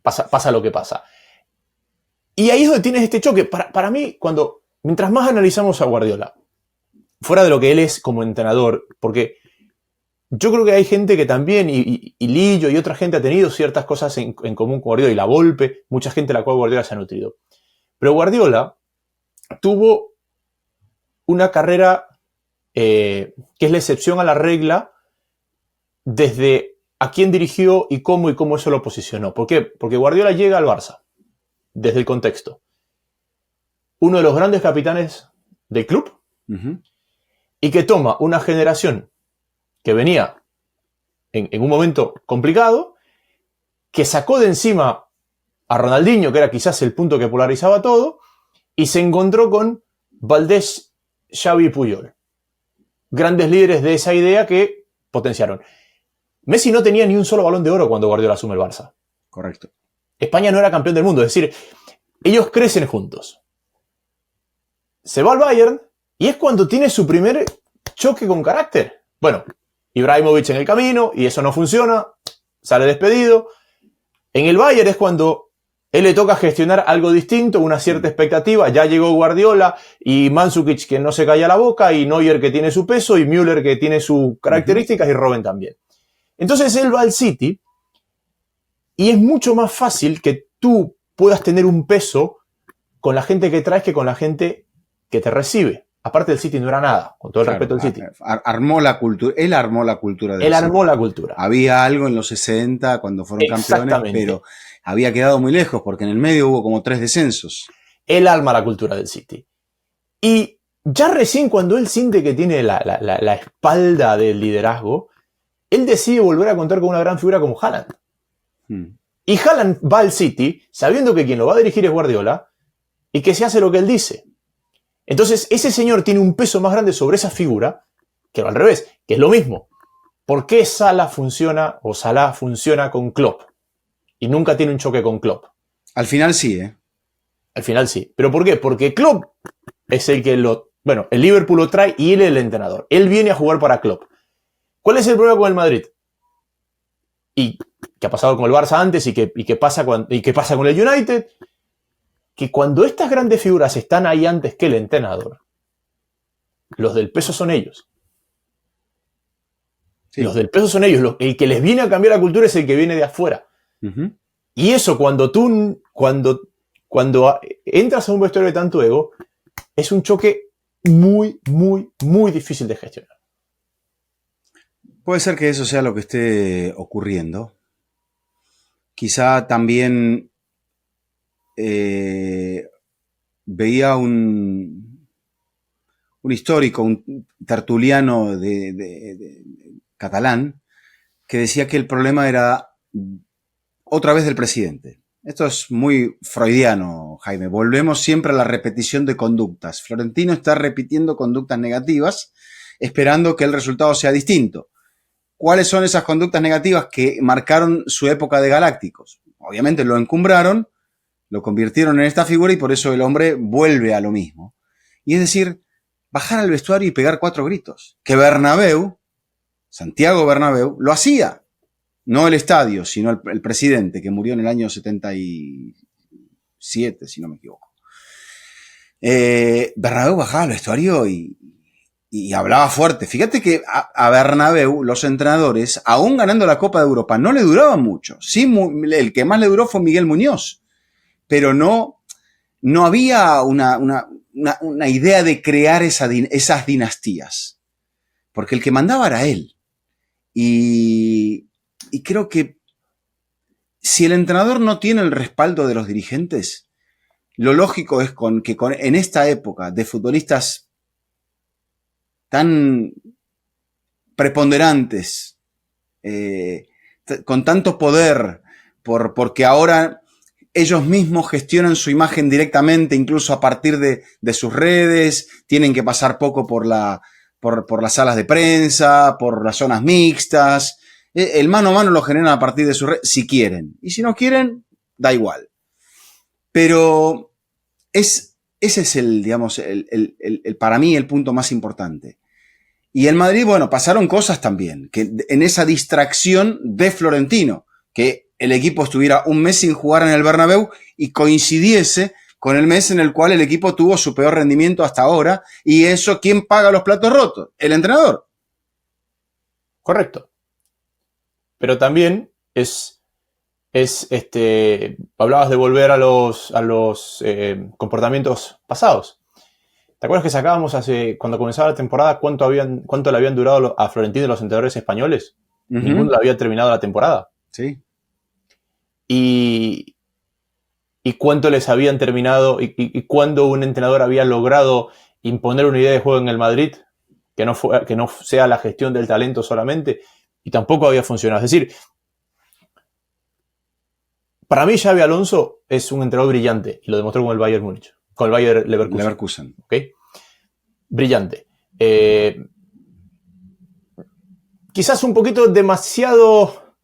pasa lo que pasa. Y ahí es donde tienes este choque. Para mí, mientras más analizamos a Guardiola, fuera de lo que él es como entrenador, porque yo creo que hay gente que también, y Lillo y otra gente ha tenido ciertas cosas en común con Guardiola, y la Volpe, mucha gente a la cual Guardiola se ha nutrido. Pero Guardiola tuvo una carrera que es la excepción a la regla desde a quién dirigió y cómo eso lo posicionó. ¿Por qué? Porque Guardiola llega al Barça, desde el contexto. Uno de los grandes capitanes del club, y que toma una generación que venía en un momento complicado, que sacó de encima a Ronaldinho, que era quizás el punto que polarizaba todo, y se encontró con Valdés, Xavi y Puyol. Grandes líderes de esa idea que potenciaron. Messi no tenía ni un solo Balón de Oro cuando Guardiola asume el Barça. Correcto. España no era campeón del mundo, es decir, ellos crecen juntos. Se va al Bayern y es cuando tiene su primer choque con carácter. Bueno, Ibrahimovic en el camino y eso no funciona, sale despedido. En el Bayern es cuando él le toca gestionar algo distinto, una cierta expectativa. Ya llegó Guardiola y Mandzukic que no se calla la boca, y Neuer que tiene su peso, y Müller que tiene sus características, y Robben también. Entonces él va al City y es mucho más fácil que tú puedas tener un peso con la gente que traes que con la gente que te recibe. Aparte, el City no era nada, con todo el respeto al City. Armó la cultura, él armó la cultura del Él City. armó la cultura. Había algo en los 60 cuando fueron campeones, pero había quedado muy lejos porque en el medio hubo como 3 descensos. Él arma la cultura del City. Y ya recién cuando él siente que tiene la espalda del liderazgo, él decide volver a contar con una gran figura como Haaland. Y Haaland va al City sabiendo que quien lo va a dirigir es Guardiola y que se hace lo que él dice. Entonces, ese señor tiene un peso más grande sobre esa figura que al revés, que es lo mismo. ¿Por qué Salah funciona con Klopp? Y nunca tiene un choque con Klopp. Al final sí, ¿eh? Al final sí. ¿Pero por qué? Porque Klopp es el que el Liverpool lo trae y él es el entrenador. Él viene a jugar para Klopp. ¿Cuál es el problema con el Madrid? Y que ha pasado con el Barça antes y que pasa con el United, que cuando estas grandes figuras están ahí antes que el entrenador, los del peso son ellos. Sí. Los del peso son ellos. El que les viene a cambiar la cultura es el que viene de afuera. Y eso, cuando entras a un vestuario de tanto ego, es un choque muy, muy, muy difícil de gestionar. Puede ser que eso sea lo que esté ocurriendo. Quizá también veía un histórico, un tertuliano de catalán, que decía que el problema era otra vez del presidente. Esto es muy freudiano, Jaime. Volvemos siempre a la repetición de conductas. Florentino está repitiendo conductas negativas, esperando que el resultado sea distinto. ¿Cuáles son esas conductas negativas que marcaron su época de galácticos? Obviamente lo encumbraron, lo convirtieron en esta figura y por eso el hombre vuelve a lo mismo. Y es decir, bajar al vestuario y pegar 4 gritos. Que Santiago Bernabéu, lo hacía. No el estadio, sino el presidente, que murió en el año 77, si no me equivoco. Bernabéu bajaba al vestuario y hablaba fuerte. Fíjate que a Bernabéu, los entrenadores, aún ganando la Copa de Europa, no le duraban mucho. Sí, el que más le duró fue Miguel Muñoz. Pero no había una idea de crear esas dinastías. Porque el que mandaba era él. Y creo que si el entrenador no tiene el respaldo de los dirigentes, lo lógico es que en esta época de futbolistas tan preponderantes, con tanto poder, porque ahora ellos mismos gestionan su imagen directamente, incluso a partir de sus redes, tienen que pasar poco por las salas de prensa, por las zonas mixtas. El mano a mano lo generan a partir de sus redes, si quieren. Y si no quieren, da igual. Pero ese es digamos, para mí el punto más importante. Y en Madrid, bueno, pasaron cosas también, que en esa distracción de Florentino, que el equipo estuviera un mes sin jugar en el Bernabéu y coincidiese con el mes en el cual el equipo tuvo su peor rendimiento hasta ahora, y eso, ¿quién paga los platos rotos? El entrenador. Correcto. Pero también hablabas de volver a los comportamientos pasados. ¿Te acuerdas que sacábamos cuando comenzaba la temporada cuánto le habían durado a Florentino los entrenadores españoles? Ninguno le había terminado la temporada. Sí. Y cuánto les habían terminado y cuándo un entrenador había logrado imponer una idea de juego en el Madrid que no sea la gestión del talento solamente, y tampoco había funcionado. Es decir, para mí Xabi Alonso es un entrenador brillante y lo demostró con el Bayern Múnich, con el Bayern Leverkusen. ¿Okay? Brillante. Quizás un poquito demasiado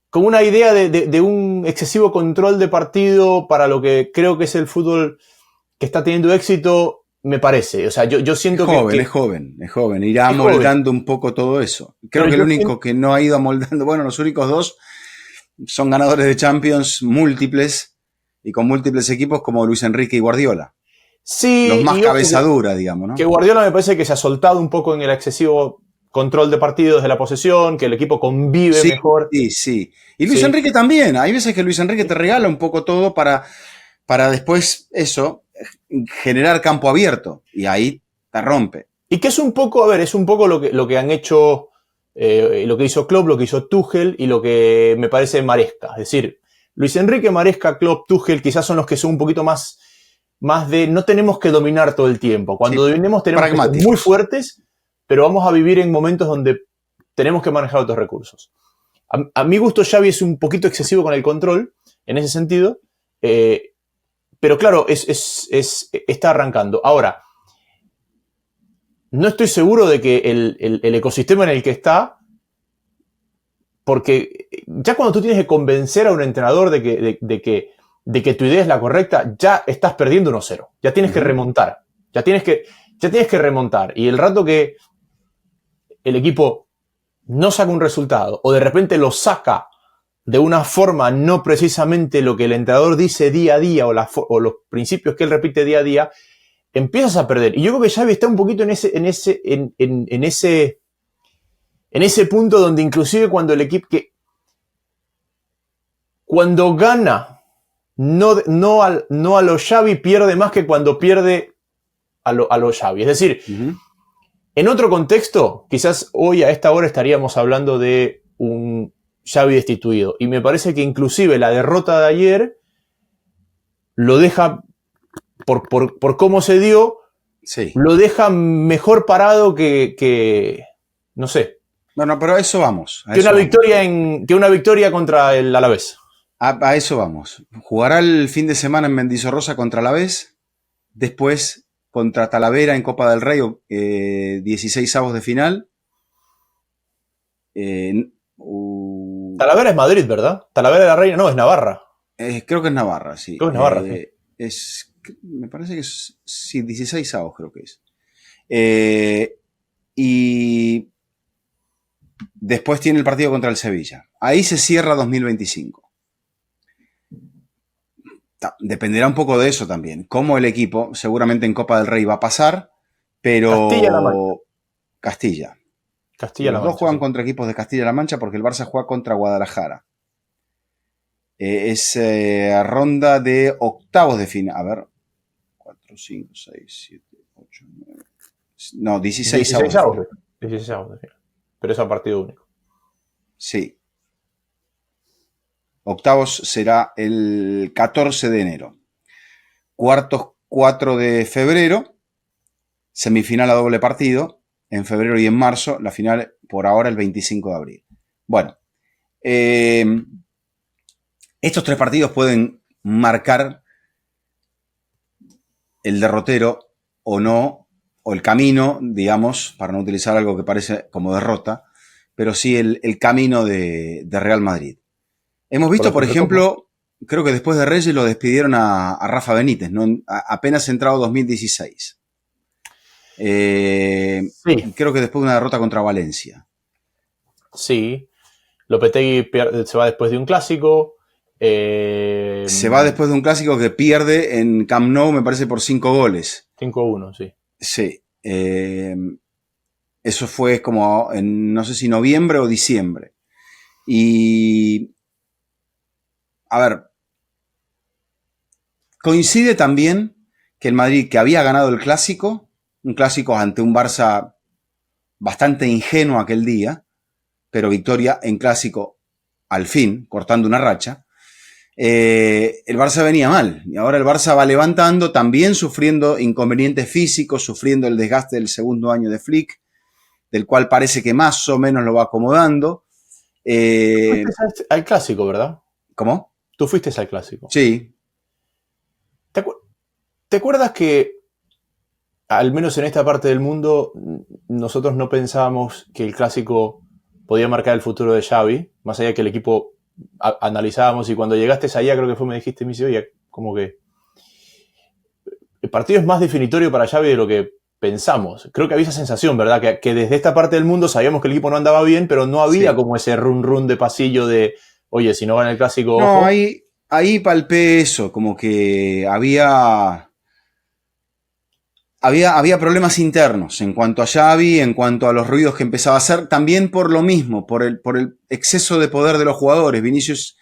con una idea de un excesivo control de partido para lo que creo que es el fútbol que está teniendo éxito, me parece. O sea, yo siento Es joven. Irá amoldando un poco todo eso. Creo que el único que no ha ido amoldando, bueno, los únicos dos son ganadores de Champions múltiples y con múltiples equipos como Luis Enrique y Guardiola. Sí. Los más cabeza dura, digamos, ¿no? Que Guardiola me parece que se ha soltado un poco en el excesivo control de partidos, de la posesión, que el equipo convive mejor. Sí. Y Luis Enrique también. Hay veces que Luis Enrique te regala un poco todo para después generar campo abierto. Y ahí te rompe. Y que es un poco lo que han hecho, lo que hizo Klopp, lo que hizo Tuchel y lo que me parece Maresca. Es decir, Luis Enrique, Maresca, Klopp, Tuchel quizás son los que son un poquito más de no tenemos que dominar todo el tiempo. Cuando dominemos tenemos que ser muy fuertes, pero vamos a vivir en momentos donde tenemos que manejar otros recursos. A mi gusto, Xavi es un poquito excesivo con el control, en ese sentido, pero claro, está arrancando. Ahora, no estoy seguro de que el ecosistema en el que está, porque ya cuando tú tienes que convencer a un entrenador de que tu idea es la correcta, ya estás perdiendo 1-0. Ya tienes que remontar. Ya tienes que remontar. Y el rato que el equipo no saca un resultado o de repente lo saca de una forma no precisamente lo que el entrenador dice día a día o los principios que él repite día a día, empiezas a perder. Y yo creo que Xavi está un poquito en ese punto donde inclusive cuando el equipo cuando gana no a lo Xavi, pierde más que cuando pierde a lo Xavi. Es decir, en otro contexto, quizás hoy a esta hora estaríamos hablando de un Xavi destituido. Y me parece que inclusive la derrota de ayer lo deja, por cómo se dio, lo deja mejor parado que no sé. Bueno, pero a eso vamos. Que una victoria contra el Alavés. A eso vamos. Jugará el fin de semana en Mendizorroza contra Alavés. Después contra Talavera en Copa del Rey, 16avos de final. Talavera es Madrid, ¿verdad? Talavera de la Reina, no, es Navarra. Creo que es Navarra, sí. Creo que es Navarra, sí. Me parece que es, sí, 16avos creo que es. Y después tiene el partido contra el Sevilla. Ahí se cierra 2025. Dependerá un poco de eso también. Cómo el equipo, seguramente en Copa del Rey va a pasar, pero Castilla. Los dos juegan contra equipos de Castilla-La Mancha porque el Barça juega contra Guadalajara. Es ronda de octavos de final. A ver. 4, 5, 6, 7, 8, 9. No, 16avos. 16avos de final. Pero es a partido único. Sí. Octavos será el 14 de enero. Cuartos 4 de febrero. Semifinal a doble partido. En febrero y en marzo. La final por ahora el 25 de abril. Bueno. Estos 3 partidos pueden marcar el derrotero o no, o el camino, digamos, para no utilizar algo que parece como derrota, pero sí el camino de Real Madrid. Hemos visto, por ejemplo, creo que después de Reyes lo despidieron a Rafa Benítez, ¿no? Apenas entrado 2016. Sí. Creo que después de una derrota contra Valencia. Sí. Lopetegui se va después de un clásico. Se va después de un clásico que pierde en Camp Nou, me parece, por 5 goles. 5-1, sí. Sí. Eso fue como en, no sé si noviembre o diciembre. Y, a ver, coincide también que el Madrid, que había ganado el clásico, un clásico ante un Barça bastante ingenuo aquel día, pero victoria en clásico al fin, cortando una racha, el Barça venía mal. Y ahora el Barça va levantando, también sufriendo inconvenientes físicos, sufriendo el desgaste del segundo año de Flick, del cual parece que más o menos lo va acomodando. Tú fuiste al clásico, ¿verdad? ¿Cómo? Tú fuiste al clásico. Sí. ¿Te acuerdas que, al menos en esta parte del mundo, nosotros no pensábamos que el clásico podía marcar el futuro de Xavi, más allá que el equipo analizábamos, y cuando llegaste allá, creo que fue, me dijiste, me dice, oye, como que el partido es más definitorio para Xavi de lo que pensamos. Creo que había esa sensación, ¿verdad? Que desde esta parte del mundo sabíamos que el equipo no andaba bien, pero no había como ese run de pasillo de, oye, si no gana el clásico, ojo. No, ahí palpé eso, como que había problemas internos en cuanto a Xavi, en cuanto a los ruidos que empezaba a hacer, también por lo mismo, por el exceso de poder de los jugadores. Vinicius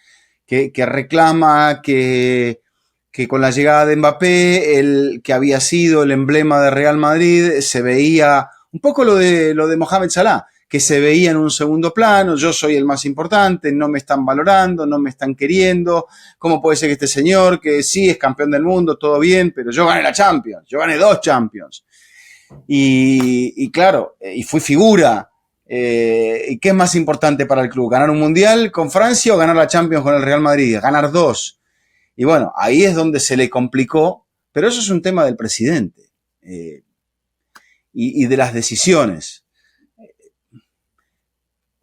que reclama que con la llegada de Mbappé, el que había sido el emblema de Real Madrid, se veía un poco lo de Mohamed Salah, que se veía en un segundo plano. Yo soy el más importante, no me están valorando, no me están queriendo. ¿Cómo puede ser que este señor, que sí es campeón del mundo, todo bien, pero yo gané la Champions, yo gané 2 Champions? Y claro, y fui figura. ¿Y qué es más importante para el club? ¿Ganar un mundial con Francia o ganar la Champions con el Real Madrid? Ganar 2. Y bueno, ahí es donde se le complicó, pero eso es un tema del presidente y de las decisiones.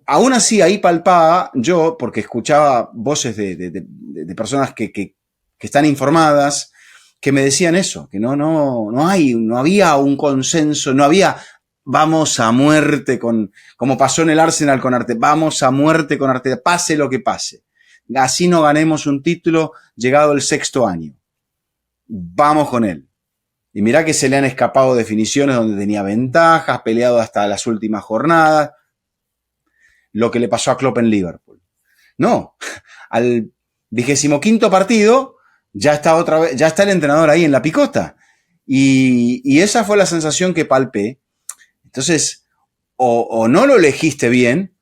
Aún así, ahí palpaba yo, porque escuchaba voces de personas que están informadas, que me decían eso, que no había un consenso, no había vamos a muerte con, como pasó en el Arsenal con Arteta, vamos a muerte con Arteta, pase lo que pase. Así no ganemos un título llegado el 6º año. Vamos con él. Y mirá que se le han escapado definiciones donde tenía ventajas, peleado hasta las últimas jornadas. Lo que le pasó a Klopp en Liverpool. No, al 25º partido ya está el entrenador ahí en la picota. Y esa fue la sensación que palpé. Entonces, o no lo elegiste bien,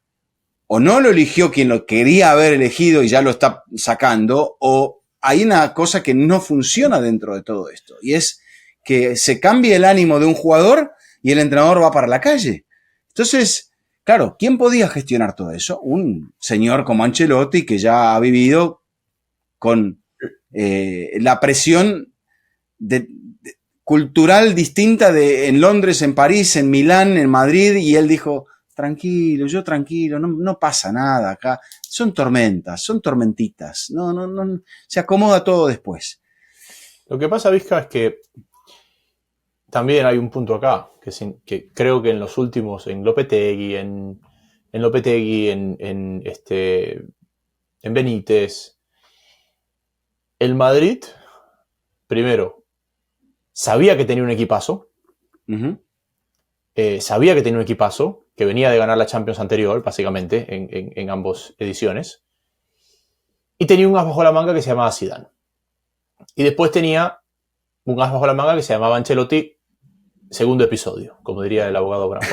o no lo eligió quien lo quería haber elegido y ya lo está sacando, o hay una cosa que no funciona dentro de todo esto, y es que se cambie el ánimo de un jugador y el entrenador va para la calle. Entonces, claro, ¿quién podía gestionar todo eso? Un señor como Ancelotti, que ya ha vivido con la presión cultural distinta en Londres, en París, en Milán, en Madrid, y él dijo, tranquilo, no pasa nada acá, son tormentas, son tormentitas, no, se acomoda todo después. Lo que pasa, Vizca, es que también hay un punto acá, que creo que en los últimos, en Lopetegui, en Benítez, el Madrid, primero, sabía que tenía un equipazo, que venía de ganar la Champions anterior, básicamente, en ambas ediciones, y tenía un as bajo la manga que se llamaba Zidane. Y después tenía un as bajo la manga que se llamaba Ancelotti, segundo episodio, como diría el abogado Branco.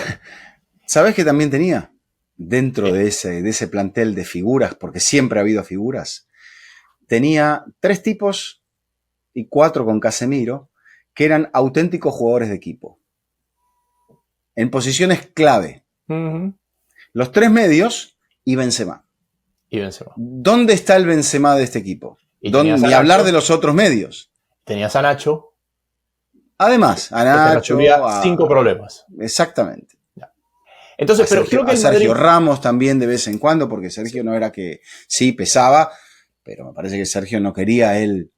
¿Sabes qué también tenía? Dentro de ese plantel de figuras, porque siempre ha habido figuras, tenía 3 tipos y 4 con Casemiro, que eran auténticos jugadores de equipo. En posiciones clave. Uh-huh. Los 3 medios y Benzema. ¿Dónde está el Benzema de este equipo? Ni hablar de los otros medios. Tenías a Nacho. Además, a Nacho. 5 problemas. Exactamente. Ya. Entonces, pero creo que Sergio Ramos también de vez en cuando, porque Sergio no era que sí pesaba, pero me parece que Sergio no quería el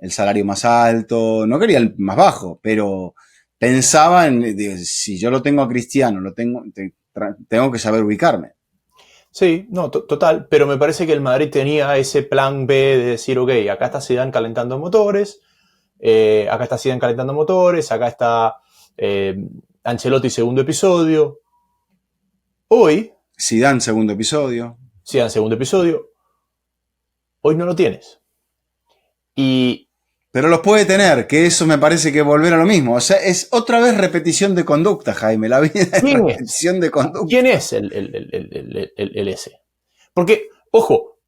salario más alto, no quería el más bajo, pero pensaba en, si yo lo tengo a Cristiano, tengo que saber ubicarme. Sí, no, total, pero me parece que el Madrid tenía ese plan B de decir, ok, acá está Zidane calentando motores, acá está Ancelotti, segundo episodio, Hoy, Zidane, segundo episodio. si dan segundo episodio, hoy no lo tienes. Y Pero los puede tener, que eso me parece que volver a lo mismo. O sea, es otra vez repetición de conducta, Jaime. La vida es ¿quién es? repetición de conducta. ¿Quién es el S? Porque, ojo,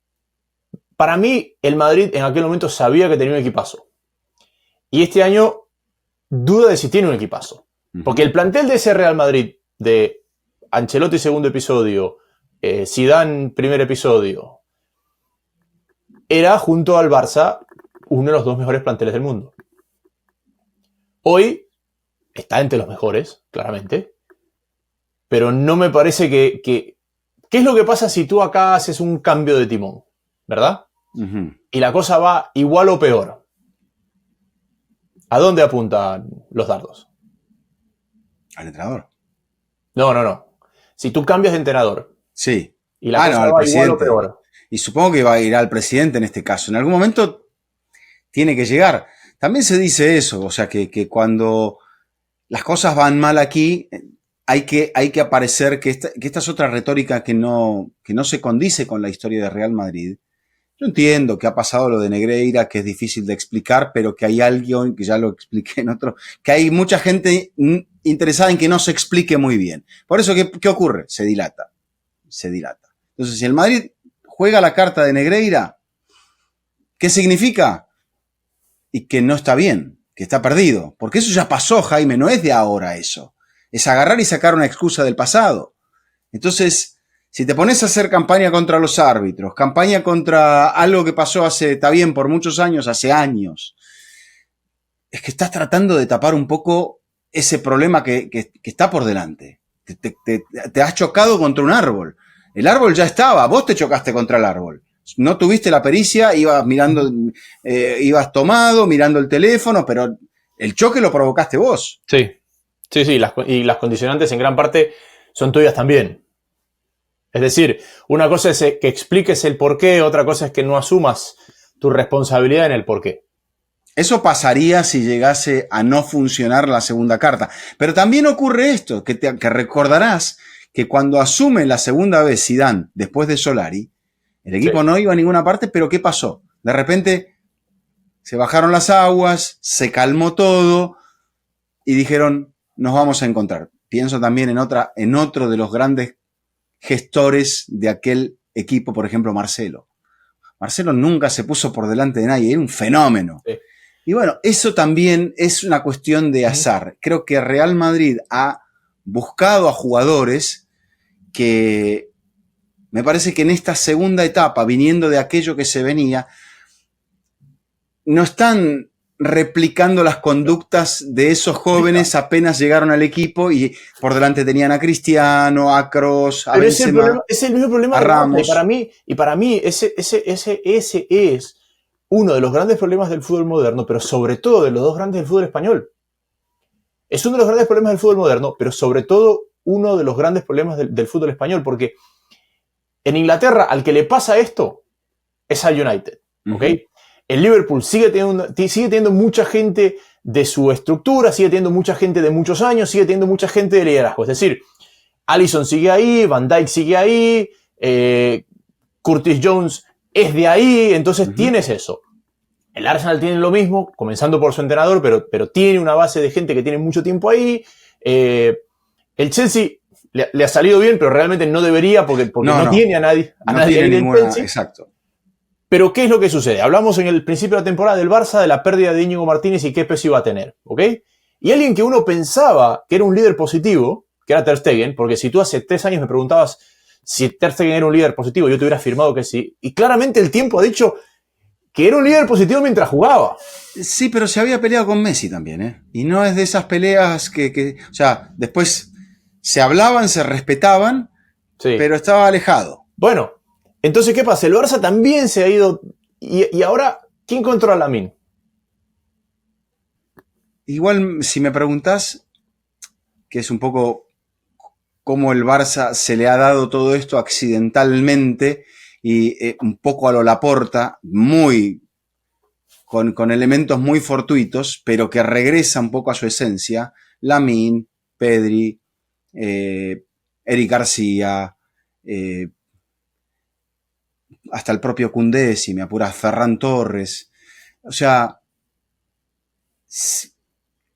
para mí el Madrid en aquel momento sabía que tenía un equipazo. Y este año duda de si tiene un equipazo. Porque el plantel de ese Real Madrid, de Ancelotti segundo episodio, Zidane primer episodio, era junto al Barça uno de los dos mejores planteles del mundo. Hoy está entre los mejores, claramente, pero no me parece que ¿qué es lo que pasa si tú acá haces un cambio de timón? ¿Verdad? Y la cosa va igual o peor. ¿A dónde apuntan los dardos? Al entrenador. No. Si tú cambias de entrenador. Sí. Y la cosa va igual o peor. Y supongo que va a ir al presidente en este caso. En algún momento tiene que llegar. También se dice eso, o sea, que cuando las cosas van mal aquí, hay que aparecer, que esta es otra retórica que no se condice con la historia de Real Madrid. Yo entiendo que ha pasado lo de Negreira, que es difícil de explicar, pero que hay alguien, que ya lo expliqué en otro, que hay mucha gente interesada en que no se explique muy bien. Por eso, ¿qué ocurre? Se dilata. Entonces, si el Madrid juega la carta de Negreira, ¿qué significa? Y que no está bien, que está perdido. Porque eso ya pasó, Jaime, no es de ahora eso. Es agarrar y sacar una excusa del pasado. Entonces, si te pones a hacer campaña contra los árbitros, campaña contra algo que pasó está bien, por muchos años, hace años, es que estás tratando de tapar un poco ese problema que está por delante. Te has chocado contra un árbol. El árbol ya estaba, vos te chocaste contra el árbol. No tuviste la pericia, ibas mirando, ibas tomado, mirando el teléfono, pero el choque lo provocaste vos. Sí. Y las condicionantes en gran parte son tuyas también. Es decir, una cosa es que expliques el porqué, otra cosa es que no asumas tu responsabilidad en el porqué. Eso pasaría si llegase a no funcionar la segunda carta. Pero también ocurre esto, que recordarás que cuando asume la segunda vez Zidane, después de Solari, el equipo no iba a ninguna parte, pero ¿qué pasó? De repente se bajaron las aguas, se calmó todo y dijeron, nos vamos a encontrar. Pienso también en otro de los grandes gestores de aquel equipo, por ejemplo, Marcelo. Marcelo nunca se puso por delante de nadie, era un fenómeno. Sí. Y bueno, eso también es una cuestión de azar. Creo que Real Madrid ha buscado a jugadores que me parece que en esta segunda etapa, viniendo de aquello que se venía, no están replicando las conductas de esos jóvenes apenas llegaron al equipo y por delante tenían a Cristiano, a Kroos, a Benzema, es el mismo problema a Ramos. Para mí ese es uno de los grandes problemas del fútbol moderno, pero sobre todo de los dos grandes del fútbol español. Es uno de los grandes problemas del fútbol moderno, pero sobre todo uno de los grandes problemas del fútbol español, porque en Inglaterra al que le pasa esto es al United, ¿ok? El Liverpool sigue teniendo mucha gente de su estructura, sigue teniendo mucha gente de muchos años, sigue teniendo mucha gente de liderazgo. Es decir, Alisson sigue ahí, Van Dijk sigue ahí, Curtis Jones es de ahí, entonces tienes eso. El Arsenal tiene lo mismo, comenzando por su entrenador, pero tiene una base de gente que tiene mucho tiempo ahí. El Chelsea le ha salido bien, pero realmente no debería porque no tiene a nadie tiene ninguna, Chelsea. Exacto. Pero ¿qué es lo que sucede? Hablamos en el principio de la temporada del Barça de la pérdida de Íñigo Martínez y qué peso iba a tener, ¿ok? Y alguien que uno pensaba que era un líder positivo, que era Ter Stegen, porque si tú hace 3 años me preguntabas si Ter Stegen era un líder positivo, yo te hubiera afirmado que sí. Y claramente el tiempo ha dicho que era un líder positivo mientras jugaba. Sí, pero se había peleado con Messi también, ¿eh? Y no es de esas peleas o sea, después se hablaban, se respetaban, sí, pero estaba alejado. Bueno, entonces, ¿qué pasa? El Barça también se ha ido. Y ahora, ¿quién controla a Lamine? Igual, si me preguntás, que es un poco cómo el Barça se le ha dado todo esto accidentalmente y un poco a lo Laporta, con elementos muy fortuitos, pero que regresa un poco a su esencia. Lamine, Pedri, Eric García, hasta el propio Koundé, si me apuras, Ferran Torres. O sea,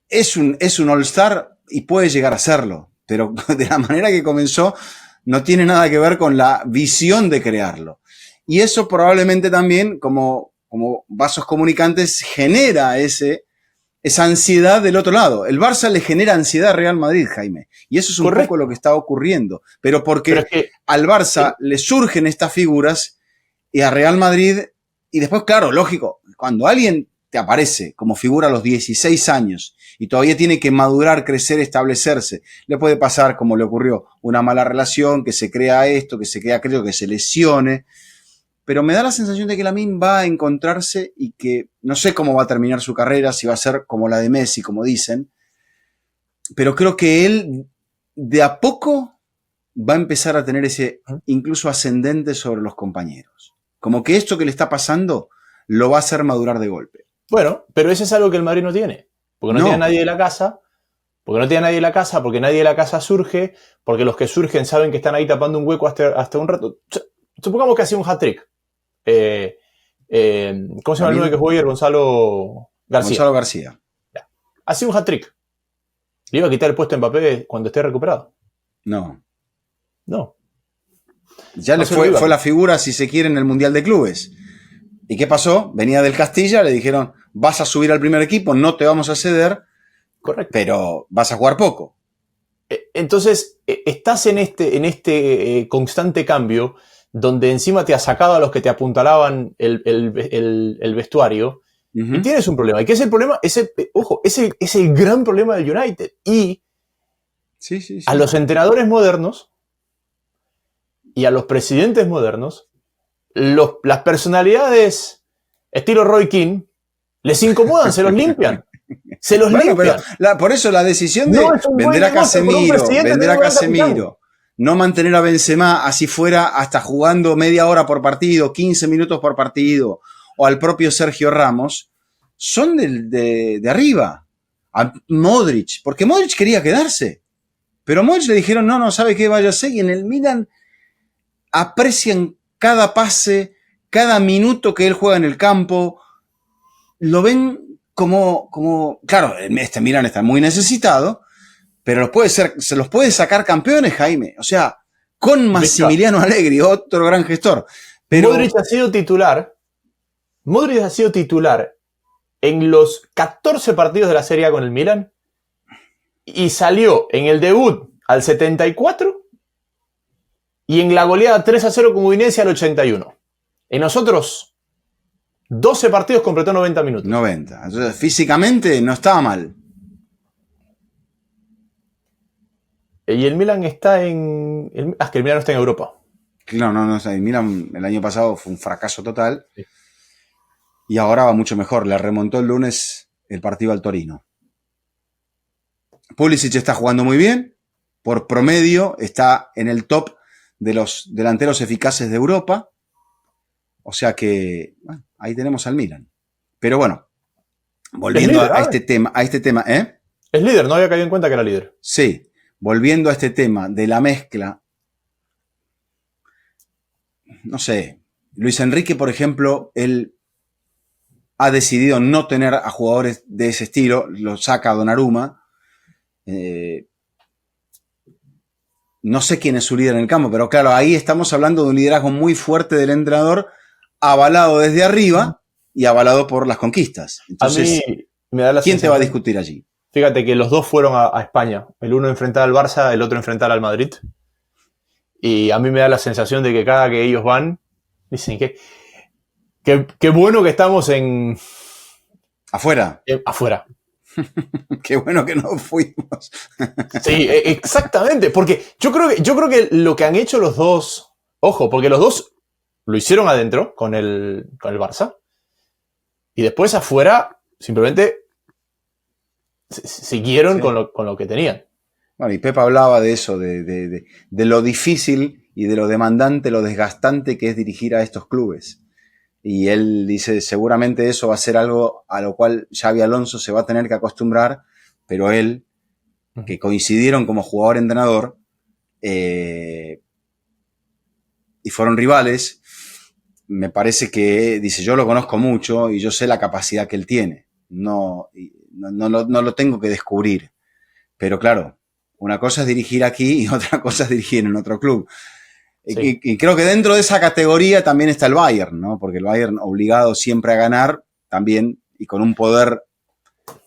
es un All-Star y puede llegar a serlo, pero de la manera que comenzó no tiene nada que ver con la visión de crearlo. Y eso probablemente también, como vasos comunicantes, genera esa ansiedad del otro lado. El Barça le genera ansiedad a Real Madrid, Jaime. Y eso es un poco lo que está ocurriendo. Pero porque es que, al Barça le surgen estas figuras y a Real Madrid, y después, claro, lógico, cuando alguien te aparece como figura a los 16 años y todavía tiene que madurar, crecer, establecerse, le puede pasar, como le ocurrió, una mala relación, que se crea esto, que se crea aquello, que se lesione. Pero me da la sensación de que Lamine va a encontrarse y que no sé cómo va a terminar su carrera, si va a ser como la de Messi, como dicen, pero creo que él de a poco va a empezar a tener ese incluso ascendente sobre los compañeros. Como que esto que le está pasando lo va a hacer madurar de golpe. Bueno, pero eso es algo que el Madrid no tiene. Porque no tiene nadie de la casa. Porque no tiene nadie de la casa, porque nadie de la casa surge, porque los que surgen saben que están ahí tapando un hueco hasta un rato. Supongamos que hacía un hat-trick. ¿Cómo se llama el 9 que jugó ayer? Gonzalo García. Ya. Hacía un hat-trick. ¿Le iba a quitar el puesto a Mbappé cuando esté recuperado? No. Ya le fue la figura, si se quiere, en el Mundial de Clubes. ¿Y qué pasó? Venía del Castilla, le dijeron, vas a subir al primer equipo, no te vamos a ceder. Correcto. Pero vas a jugar poco. Entonces, estás en este constante cambio donde encima te has sacado a los que te apuntalaban el vestuario y tienes un problema. ¿Y qué es el problema? Es el gran problema del United. Y sí. A los entrenadores modernos y a los presidentes modernos, las personalidades estilo Roy Keane les incomodan, se los limpian. Se los limpian. Pero por eso la decisión de vender a Casemiro, no mantener a Benzema así fuera hasta jugando media hora por partido, 15 minutos por partido, o al propio Sergio Ramos, son de arriba. A Modric, porque Modric quería quedarse. Pero a Modric le dijeron, no, ¿sabe qué? Váyase. Y en el Milan aprecian cada pase, cada minuto que él juega en el campo. Lo ven como claro, este Milan está muy necesitado, pero se los puede sacar campeones, Jaime. O sea, con Massimiliano Allegri, otro gran gestor. Pero Modric ha sido titular en los 14 partidos de la Serie A con el Milan y salió en el debut al 74 y en la goleada 3-0 con Udinese al 81. En nosotros 12 partidos completó 90 minutos. 90. Entonces, físicamente no estaba mal. Y el Milan está en... Es que el Milan no está en Europa. No. El Milan el año pasado fue un fracaso total. Sí. Y ahora va mucho mejor. Le remontó el lunes el partido al Torino. Pulisic está jugando muy bien. Por promedio está en el top de los delanteros eficaces de Europa. O sea que ahí tenemos al Milan. Pero bueno, volviendo a este tema, ¿eh? Es líder, no había caído en cuenta que era líder. Sí, volviendo a este tema de la mezcla. No sé, Luis Enrique, por ejemplo, él ha decidido no tener a jugadores de ese estilo, lo saca a Donnarumma. No sé quién es su líder en el campo, pero claro, ahí estamos hablando de un liderazgo muy fuerte del entrenador, avalado desde arriba y avalado por las conquistas. Entonces, a mí me da la ¿quién te va a discutir allí? Fíjate que los dos fueron a España. El uno enfrentar al Barça, el otro enfrentar al Madrid. Y a mí me da la sensación de que cada que ellos van, dicen que bueno que estamos en... ¿Afuera? Afuera. Qué bueno que no fuimos. Sí, exactamente. Porque yo creo que lo que han hecho los dos... Ojo, porque los dos lo hicieron adentro con el Barça. Y después afuera simplemente siguieron sí. con lo que tenían. Bueno, y Pep hablaba de eso, de lo difícil y de lo demandante, lo desgastante que es dirigir a estos clubes. Y él dice, seguramente eso va a ser algo a lo cual Xabi Alonso se va a tener que acostumbrar, pero él, que coincidieron como jugador-entrenador, y fueron rivales, me parece que, dice, yo lo conozco mucho y yo sé la capacidad que él tiene. No lo tengo que descubrir. Pero claro, una cosa es dirigir aquí y otra cosa es dirigir en otro club. Sí. Y creo que dentro de esa categoría también está el Bayern, ¿no? Porque el Bayern, obligado siempre a ganar, también, y con un poder,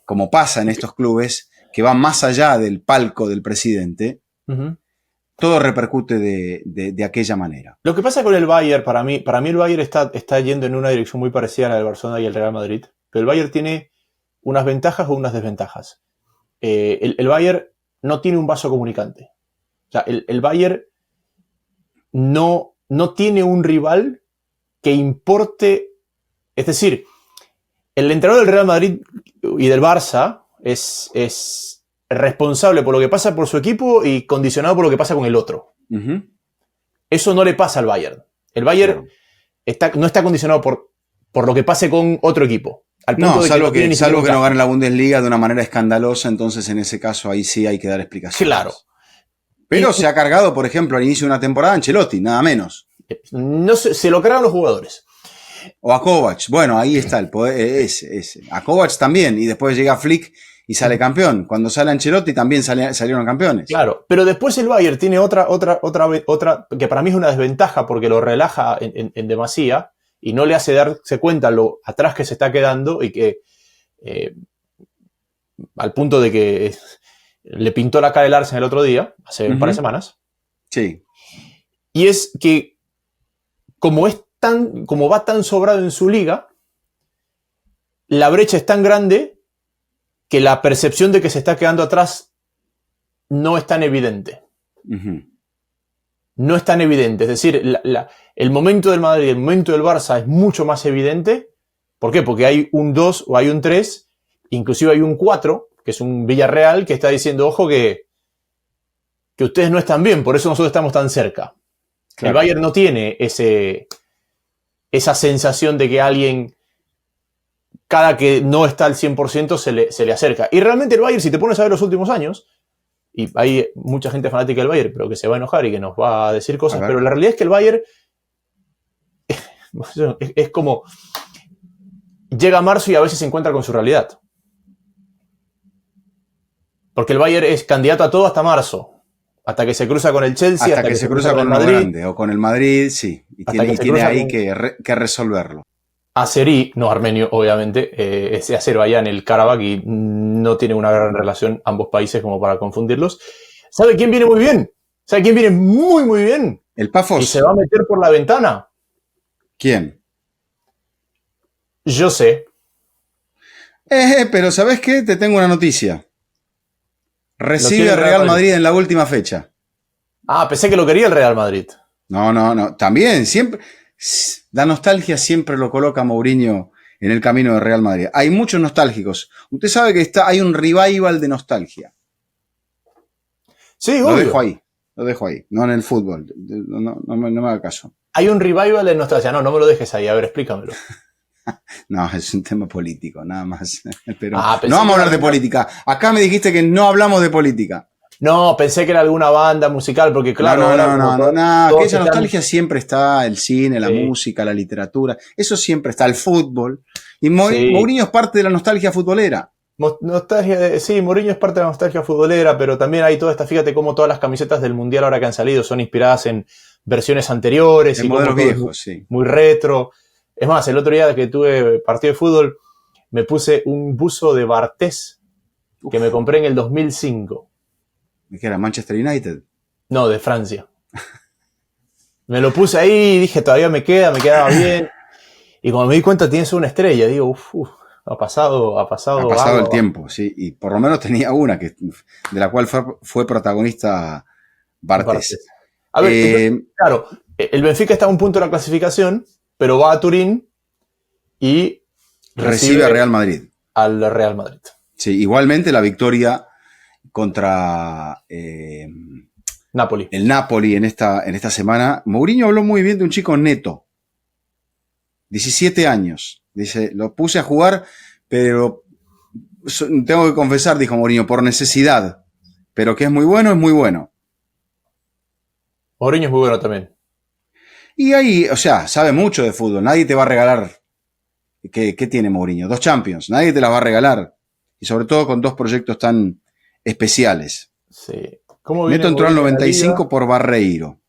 como pasa en estos clubes, que va más allá del palco del presidente, todo repercute de aquella manera. Lo que pasa con el Bayern, para mí el Bayern está yendo en una dirección muy parecida a la del Barcelona y el Real Madrid, pero el Bayern tiene unas ventajas o unas desventajas. El Bayern no tiene un vaso comunicante. O sea, el Bayern no tiene un rival que importe. Es decir, el entrenador del Real Madrid y del Barça es responsable por lo que pasa por su equipo y condicionado por lo que pasa con el otro. Eso no le pasa al Bayern. El Bayern no está condicionado por lo que pase con otro equipo. Al punto de salvo que no gane la Bundesliga de una manera escandalosa, entonces en ese caso ahí sí hay que dar explicaciones. Claro. Pero se ha cargado, por ejemplo, al inicio de una temporada Ancelotti, nada menos. No se lo cargan los jugadores. O a Kovac. Bueno, ahí está el poder. A Kovac también. Y después llega Flick y sale campeón. Cuando sale Ancelotti también salieron campeones. Claro, pero después el Bayern tiene otra que para mí es una desventaja porque lo relaja en demasía y no le hace darse cuenta lo atrás que se está quedando y que al punto de que le pintó la cara el Arsenal el otro día, hace un par de semanas. Sí. Y es que como va tan sobrado en su liga, la brecha es tan grande que la percepción de que se está quedando atrás no es tan evidente. No es tan evidente. Es decir, el momento del Madrid y el momento del Barça es mucho más evidente. ¿Por qué? Porque hay un 2 o hay un 3, inclusive hay un 4, que es un Villarreal, que está diciendo, ojo, que ustedes no están bien, por eso nosotros estamos tan cerca. Claro. El Bayern no tiene esa sensación de que alguien, cada que no está al 100%, se le acerca. Y realmente el Bayern, si te pones a ver los últimos años, y hay mucha gente fanática del Bayern, pero que se va a enojar y que nos va a decir cosas, pero la realidad es que el Bayern es como llega a marzo y a veces se encuentra con su realidad. Porque el Bayern es candidato a todo hasta marzo. Hasta que se cruza con el Chelsea. Hasta que se cruza con el Madrid. Grande, o con el Madrid, sí. Y tiene ahí que resolverlo. Azeri, no armenio, obviamente, es de Azerbaiyán, el Karabaj, y no tiene una gran relación ambos países como para confundirlos. ¿Sabe quién viene muy bien? ¿Sabe quién viene muy, muy bien? El Pafos. Y se va a meter por la ventana. ¿Quién? Yo sé. Pero ¿sabes qué? Te tengo una noticia. Recibe al Real Madrid en la última fecha. Ah, pensé que lo quería el Real Madrid. No. También, siempre. La nostalgia siempre lo coloca a Mourinho en el camino del Real Madrid. Hay muchos nostálgicos. Usted sabe que hay un revival de nostalgia. Sí, lo obvio. Lo dejo ahí. No en el fútbol. No me haga caso. Hay un revival de nostalgia. No me lo dejes ahí. A ver, explícamelo. No, es un tema político, nada más. Pero no vamos a hablar de política. Acá me dijiste que no hablamos de política. No, pensé que era alguna banda musical, porque claro... No. Aquella nostalgia siempre está, el cine, la música, la literatura, eso siempre está, el fútbol. Y Mourinho es parte de la nostalgia futbolera. Sí, Mourinho es parte de la nostalgia futbolera, pero también hay toda esta, fíjate cómo todas las camisetas del Mundial ahora que han salido son inspiradas en versiones anteriores. En modelos viejos, sí. Muy retro. Es más, el otro día que tuve partido de fútbol, me puse un buzo de Bartés que me compré en el 2005. ¿De qué era? ¿Manchester United? No, de Francia. Me lo puse ahí y dije, todavía me quedaba bien. Y cuando me di cuenta, tienes una estrella. Digo, ha pasado el tiempo, sí. Y por lo menos tenía una de la cual fue protagonista Bartés. A ver, claro, el Benfica está a un punto de la clasificación, pero va a Turín y recibe a Real Madrid. Al Real Madrid. Sí, igualmente la victoria contra Napoli. El Napoli en esta semana. Mourinho habló muy bien de un chico Neto, 17 años. Dice, lo puse a jugar, pero tengo que confesar, dijo Mourinho, por necesidad. Pero que es muy bueno, es muy bueno. Mourinho es muy bueno también. Y ahí, o sea, sabe mucho de fútbol. Nadie te va a regalar. ¿Qué tiene Mourinho? 2 Champions. Nadie te las va a regalar. Y sobre todo con 2 proyectos tan especiales. Sí. ¿Cómo viene Neto entró al Mourinho en la liga? 95 por Barreiro.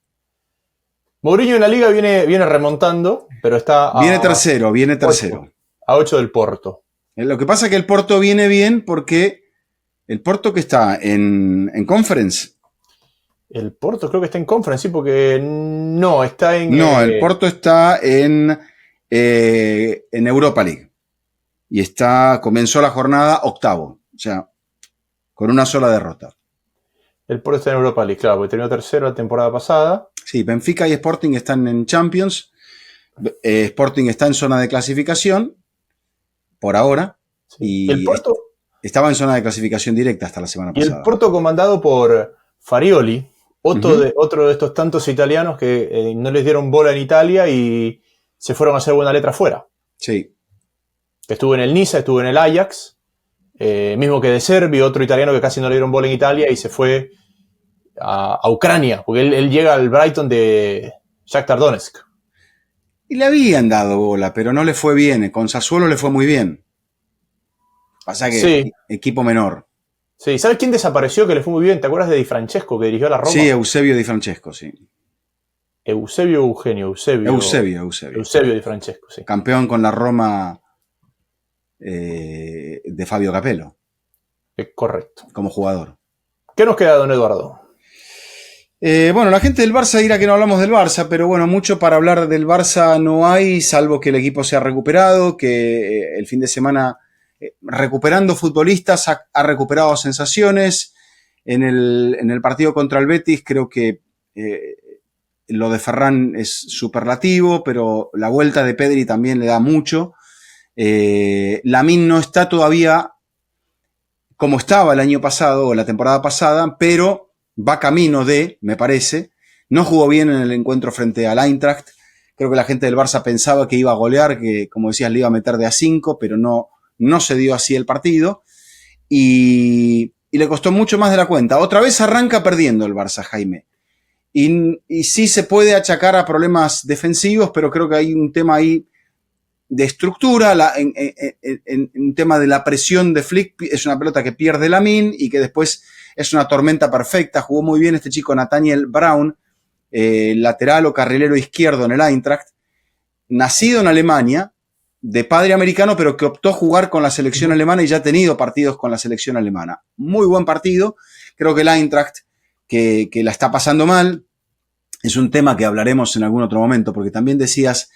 Mourinho en la liga viene remontando, pero está Viene tercero. 8, a 8 del Porto. Lo que pasa es que el Porto viene bien porque el Porto que está en Conference. El Porto creo que está en Conference, sí, porque no, está en... No, el Porto está en Europa League. Y comenzó la jornada octavo. O sea, con una sola derrota. El Porto está en Europa League, claro, porque terminó tercero la temporada pasada. Sí, Benfica y Sporting están en Champions. Sporting está en zona de clasificación, por ahora. Sí. Y El Porto... estaba en zona de clasificación directa hasta la semana Y pasada. el Porto comandado por Farioli, otro de estos tantos italianos que no les dieron bola en Italia y se fueron a hacer buena letra afuera. Sí. Estuvo en el Niza, estuvo en el Ajax, mismo que De Servi, otro italiano que casi no le dieron bola en Italia y se fue a Ucrania, porque él llega al Brighton de Shakhtar Donetsk. Y le habían dado bola, pero no le fue bien. Con Sassuolo le fue muy bien. Pasa que Sí. equipo menor. Sí, ¿sabes quién desapareció que le fue muy bien? ¿Te acuerdas de Di Francesco que dirigió a la Roma? Sí, Eusebio Di Francesco, sí. Eusebio Di Francesco, sí. Campeón con la Roma de Fabio Capello. Correcto. Como jugador. ¿Qué nos queda, don Eduardo? Bueno, la gente del Barça dirá que no hablamos del Barça, pero bueno, mucho para hablar del Barça no hay, salvo que el equipo se ha recuperado, que el fin de semana, recuperando futbolistas, ha recuperado sensaciones. En el partido contra el Betis creo que lo de Ferran es superlativo, pero la vuelta de Pedri también le da mucho. Lamine no está todavía como estaba el año pasado o la temporada pasada, pero va camino de, me parece. No jugó bien en el encuentro frente al Eintracht. Creo que la gente del Barça pensaba que iba a golear, que como decías le iba a meter de a 5, pero no se dio así el partido. Y le costó mucho más de la cuenta. Otra vez arranca perdiendo el Barça, Jaime. Y sí se puede achacar a problemas defensivos, pero creo que hay un tema ahí de estructura, en un tema de la presión de Flick. Es una pelota que pierde Lamine y que después es una tormenta perfecta. Jugó muy bien este chico Nathaniel Brown, lateral o carrilero izquierdo en el Eintracht, nacido en Alemania, de padre americano, pero que optó jugar con la selección alemana y ya ha tenido partidos con la selección alemana. Muy buen partido. Creo que el Eintracht, que la está pasando mal, es un tema que hablaremos en algún otro momento, porque también decías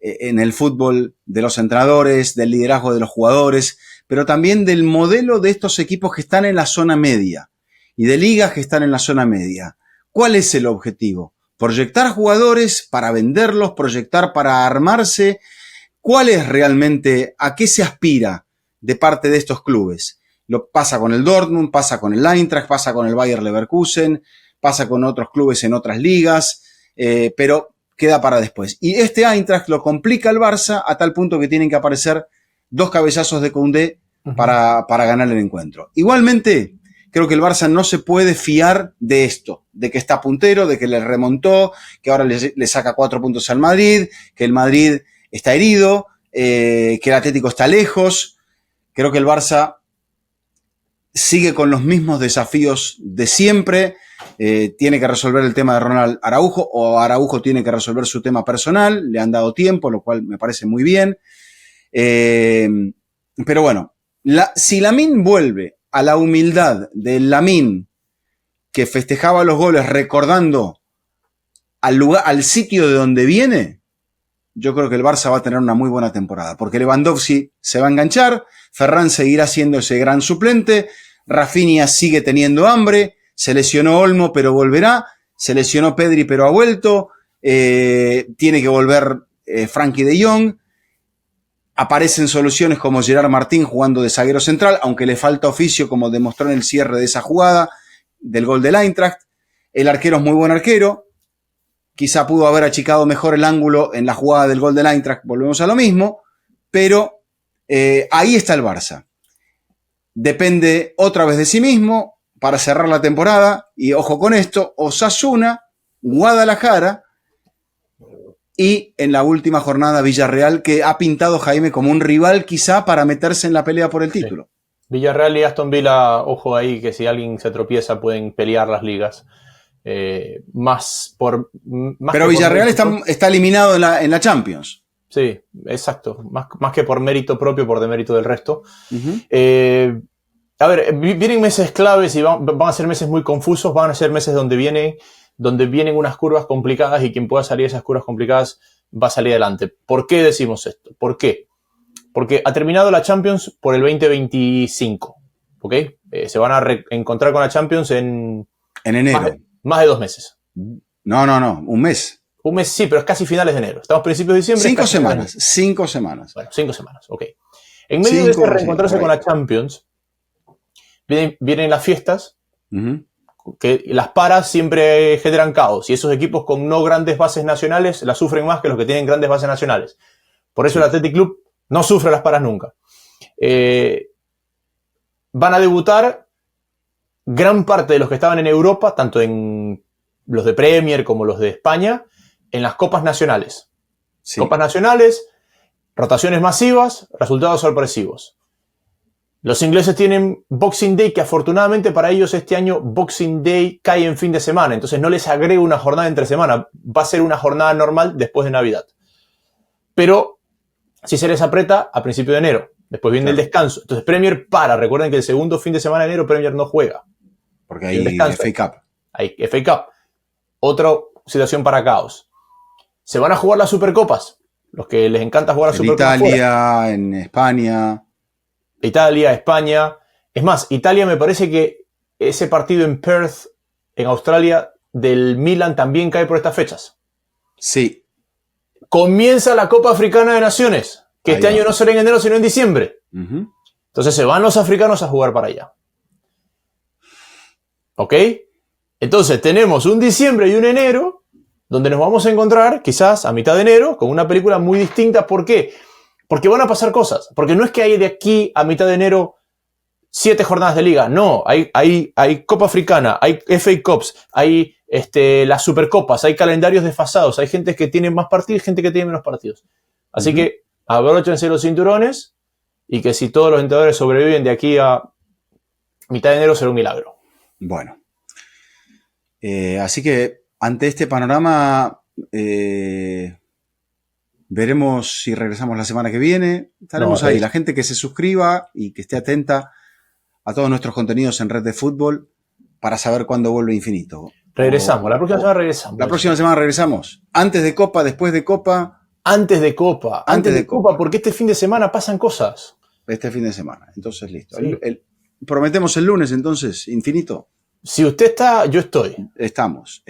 en el fútbol de los entrenadores, del liderazgo de los jugadores, pero también del modelo de estos equipos que están en la zona media y de ligas que están en la zona media. ¿Cuál es el objetivo? Proyectar jugadores para venderlos, proyectar para armarse. ¿Cuál es realmente, a qué se aspira de parte de estos clubes? Lo pasa con el Dortmund, pasa con el Eintracht, pasa con el Bayer Leverkusen, pasa con otros clubes en otras ligas, pero queda para después. Y este Eintracht lo complica el Barça a tal punto que tienen que aparecer 2 cabezazos de Koundé para ganar el encuentro. Igualmente, creo que el Barça no se puede fiar de esto, de que está puntero, de que le remontó, que ahora le saca 4 puntos al Madrid, que el Madrid está herido, que el Atlético está lejos. Creo que el Barça sigue con los mismos desafíos de siempre. Tiene que resolver el tema de Ronald Araujo, o Araujo tiene que resolver su tema personal. Le han dado tiempo, lo cual me parece muy bien. Pero bueno, si Lamine vuelve a la humildad del Lamine que festejaba los goles recordando al sitio de donde viene, yo creo que el Barça va a tener una muy buena temporada, porque Lewandowski se va a enganchar, Ferran seguirá siendo ese gran suplente, Rafinha sigue teniendo hambre, se lesionó Olmo pero volverá, se lesionó Pedri pero ha vuelto, tiene que volver Frankie de Jong, aparecen soluciones como Gerard Martín jugando de zaguero central, aunque le falta oficio como demostró en el cierre de esa jugada del gol del Eintracht. El arquero es muy buen arquero, quizá pudo haber achicado mejor el ángulo en la jugada del gol del Eintracht, volvemos a lo mismo, pero ahí está el Barça. Depende otra vez de sí mismo para cerrar la temporada, y ojo con esto, Osasuna Guadalajara y en la última jornada Villarreal, que ha pintado Jaime como un rival quizá para meterse en la pelea por el título. Sí. Villarreal y Aston Villa, ojo ahí, que si alguien se tropieza pueden pelear las ligas. Pero Villarreal está eliminado en la Champions. Sí, exacto. Más que por mérito propio, por demérito del resto. A ver, vienen meses claves y van a ser meses muy confusos, van a ser meses donde vienen unas curvas complicadas y quien pueda salir de esas curvas complicadas va a salir adelante. ¿Por qué decimos esto? ¿Por qué? Porque ha terminado la Champions por el 2025, ¿ok? Se van a reencontrar con la Champions en enero. Más de 2 meses. No, un mes. Un mes sí, pero es casi finales de enero. Estamos a principios de diciembre. 5 semanas. 5 semanas. Bueno, 5 semanas, ok. En medio de ese reencontrarse con la Champions, vienen las fiestas, que las paras siempre generan caos, y esos equipos con no grandes bases nacionales las sufren más que los que tienen grandes bases nacionales. Por eso el Athletic Club no sufre las paras nunca. Van a debutar gran parte de los que estaban en Europa, tanto en los de Premier como los de España, en las copas nacionales. Sí. Copas nacionales, rotaciones masivas, resultados sorpresivos. Los ingleses tienen Boxing Day, que afortunadamente para ellos este año Boxing Day cae en fin de semana, entonces no les agrego una jornada entre semana, va a ser una jornada normal después de Navidad. Pero si se les aprieta a principio de enero, después viene el descanso. Entonces Premier recuerden que el segundo fin de semana de enero Premier no juega. Porque hay FA Cup. Hay FA Cup. Otra situación para caos. Se van a jugar las Supercopas. Los que les encanta jugar las Supercopas. En Italia, en España. Italia, España. Es más, Italia me parece que ese partido en Perth, en Australia, del Milan también cae por estas fechas. Sí. Comienza la Copa Africana de Naciones, que este año no será en enero, sino en diciembre. Entonces se van los africanos a jugar para allá. ¿Ok? Entonces tenemos un diciembre y un enero donde nos vamos a encontrar, quizás a mitad de enero, con una película muy distinta. ¿Por qué? Porque van a pasar cosas. Porque no es que hay de aquí a mitad de enero 7 jornadas de liga. No, hay Copa Africana, hay FA Cups, hay las Supercopas, hay calendarios desfasados, hay gente que tiene más partidos y gente que tiene menos partidos. Así que abróchense los cinturones y que si todos los entrenadores sobreviven de aquí a mitad de enero será un milagro. Bueno. Así que ante este panorama veremos si regresamos la semana que viene. Estaremos ahí. La gente que se suscriba y que esté atenta a todos nuestros contenidos en Red de Fútbol para saber cuándo vuelve Infinito. Regresamos. La próxima semana regresamos. La próxima semana regresamos. Antes de Copa, después de Copa. Antes de Copa. Antes de Copa, porque este fin de semana pasan cosas. Este fin de semana. Entonces, listo. Sí. Prometemos el lunes, entonces, Infinito. Si usted está, yo estoy. Estamos.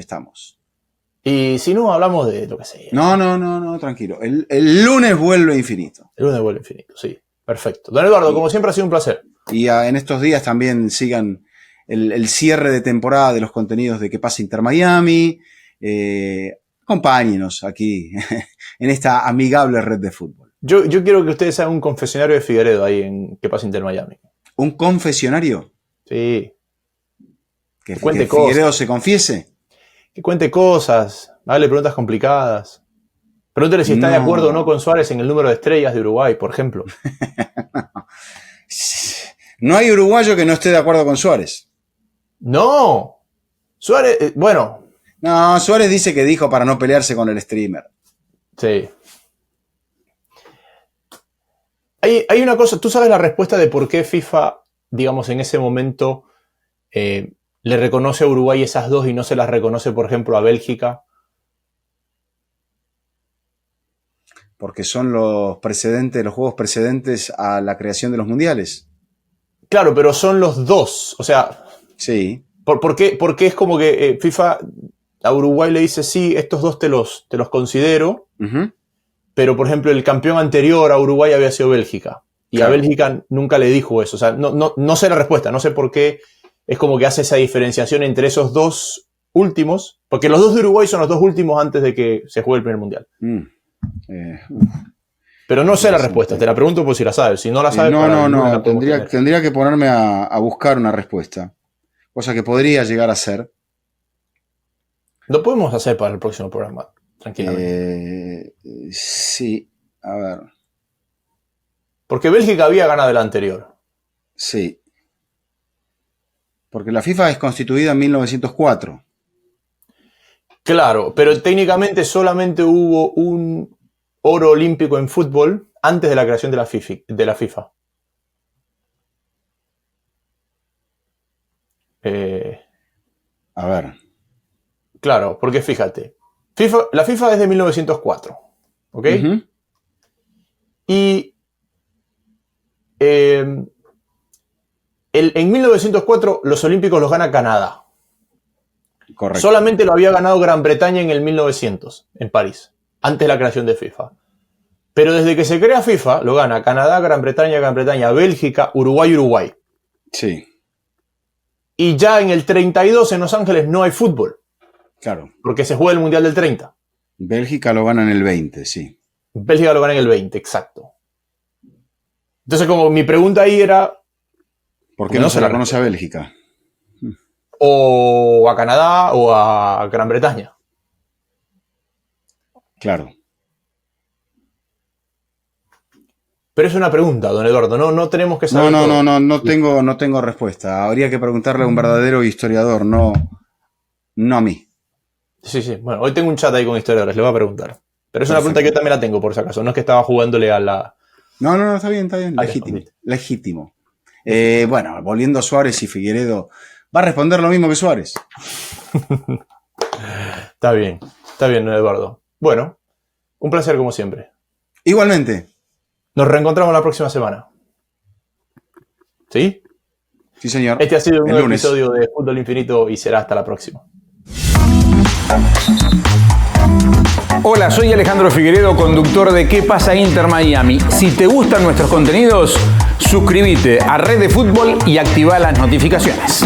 Y si no, hablamos de lo que sea. No, tranquilo. El lunes vuelve Infinito. El lunes vuelve Infinito, sí. Perfecto. Don Eduardo, como siempre ha sido un placer. Y en estos días también sigan el cierre de temporada de los contenidos de Que Pasa Inter Miami. Acompáñenos aquí en esta amigable red de fútbol. Yo quiero que ustedes hagan un confesionario de Figueredo ahí en Que Pasa Inter Miami. ¿Un confesionario? Sí. Que Figueredo se confiese. Que cuente cosas, hable preguntas complicadas. Pregúntele si está de acuerdo o no con Suárez en el número de estrellas de Uruguay, por ejemplo. No hay uruguayo que no esté de acuerdo con Suárez. No. Suárez, bueno. No, Suárez dice que dijo para no pelearse con el streamer. Sí. Hay una cosa, ¿tú sabes la respuesta de por qué FIFA, digamos, en ese momento le reconoce a Uruguay esas dos y no se las reconoce, por ejemplo, a Bélgica? Porque son los juegos precedentes a la creación de los mundiales. Claro, pero son los dos. O sea, sí. ¿Por qué es como que FIFA a Uruguay le dice, sí, estos dos te los considero, pero, por ejemplo, el campeón anterior a Uruguay había sido Bélgica. Y claro, a Bélgica nunca le dijo eso. O sea, no sé la respuesta, no sé por qué es como que hace esa diferenciación entre esos dos últimos, porque los dos de Uruguay son los dos últimos antes de que se juegue el primer mundial. Pero no sé la respuesta, te la pregunto por si la sabes. Si no la sabes, no. Tendría que ponerme a buscar una respuesta. Cosa que podría llegar a ser. Lo podemos hacer para el próximo programa, tranquilamente. Sí, a ver. Porque Bélgica había ganado el anterior. Sí. Porque la FIFA es constituida en 1904. Claro, pero técnicamente solamente hubo un oro olímpico en fútbol antes de la creación de la FIFA. A ver. Claro, porque fíjate, la FIFA es de 1904, ¿ok? Uh-huh. Y en 1904 los Olímpicos los gana Canadá. Correcto. Solamente lo había ganado Gran Bretaña en el 1900, en París, antes de la creación de FIFA. Pero desde que se crea FIFA, lo gana Canadá, Gran Bretaña, Bélgica, Uruguay. Sí. Y ya en el 32 en Los Ángeles no hay fútbol. Claro. Porque se juega el Mundial del 30. Bélgica lo gana en el 20, sí. Bélgica lo gana en el 20, exacto. Entonces, como mi pregunta ahí era... ¿Por qué no se la conoce a Bélgica? O a Canadá o a Gran Bretaña. Claro. Pero es una pregunta, don Eduardo, no tenemos que saber. No tengo respuesta. Habría que preguntarle a un verdadero historiador, no a mí. Sí, bueno, hoy tengo un chat ahí con historiadores, le voy a preguntar. Pero es una pregunta que yo también la tengo, por si acaso. No es que estaba jugándole a la... No, está bien. Legítimo. Bueno, volviendo a Suárez y Figueiredo, va a responder lo mismo que Suárez. Está bien, don Eduardo. Bueno, un placer como siempre. Igualmente. Nos reencontramos la próxima semana. ¿Sí? Sí, señor. Este ha sido un nuevo episodio de Fútbol Infinito y será hasta la próxima. Hola, soy Alejandro Figueiredo, conductor de ¿Qué pasa Inter Miami? Si te gustan nuestros contenidos, suscríbete a Red de Fútbol y activa las notificaciones.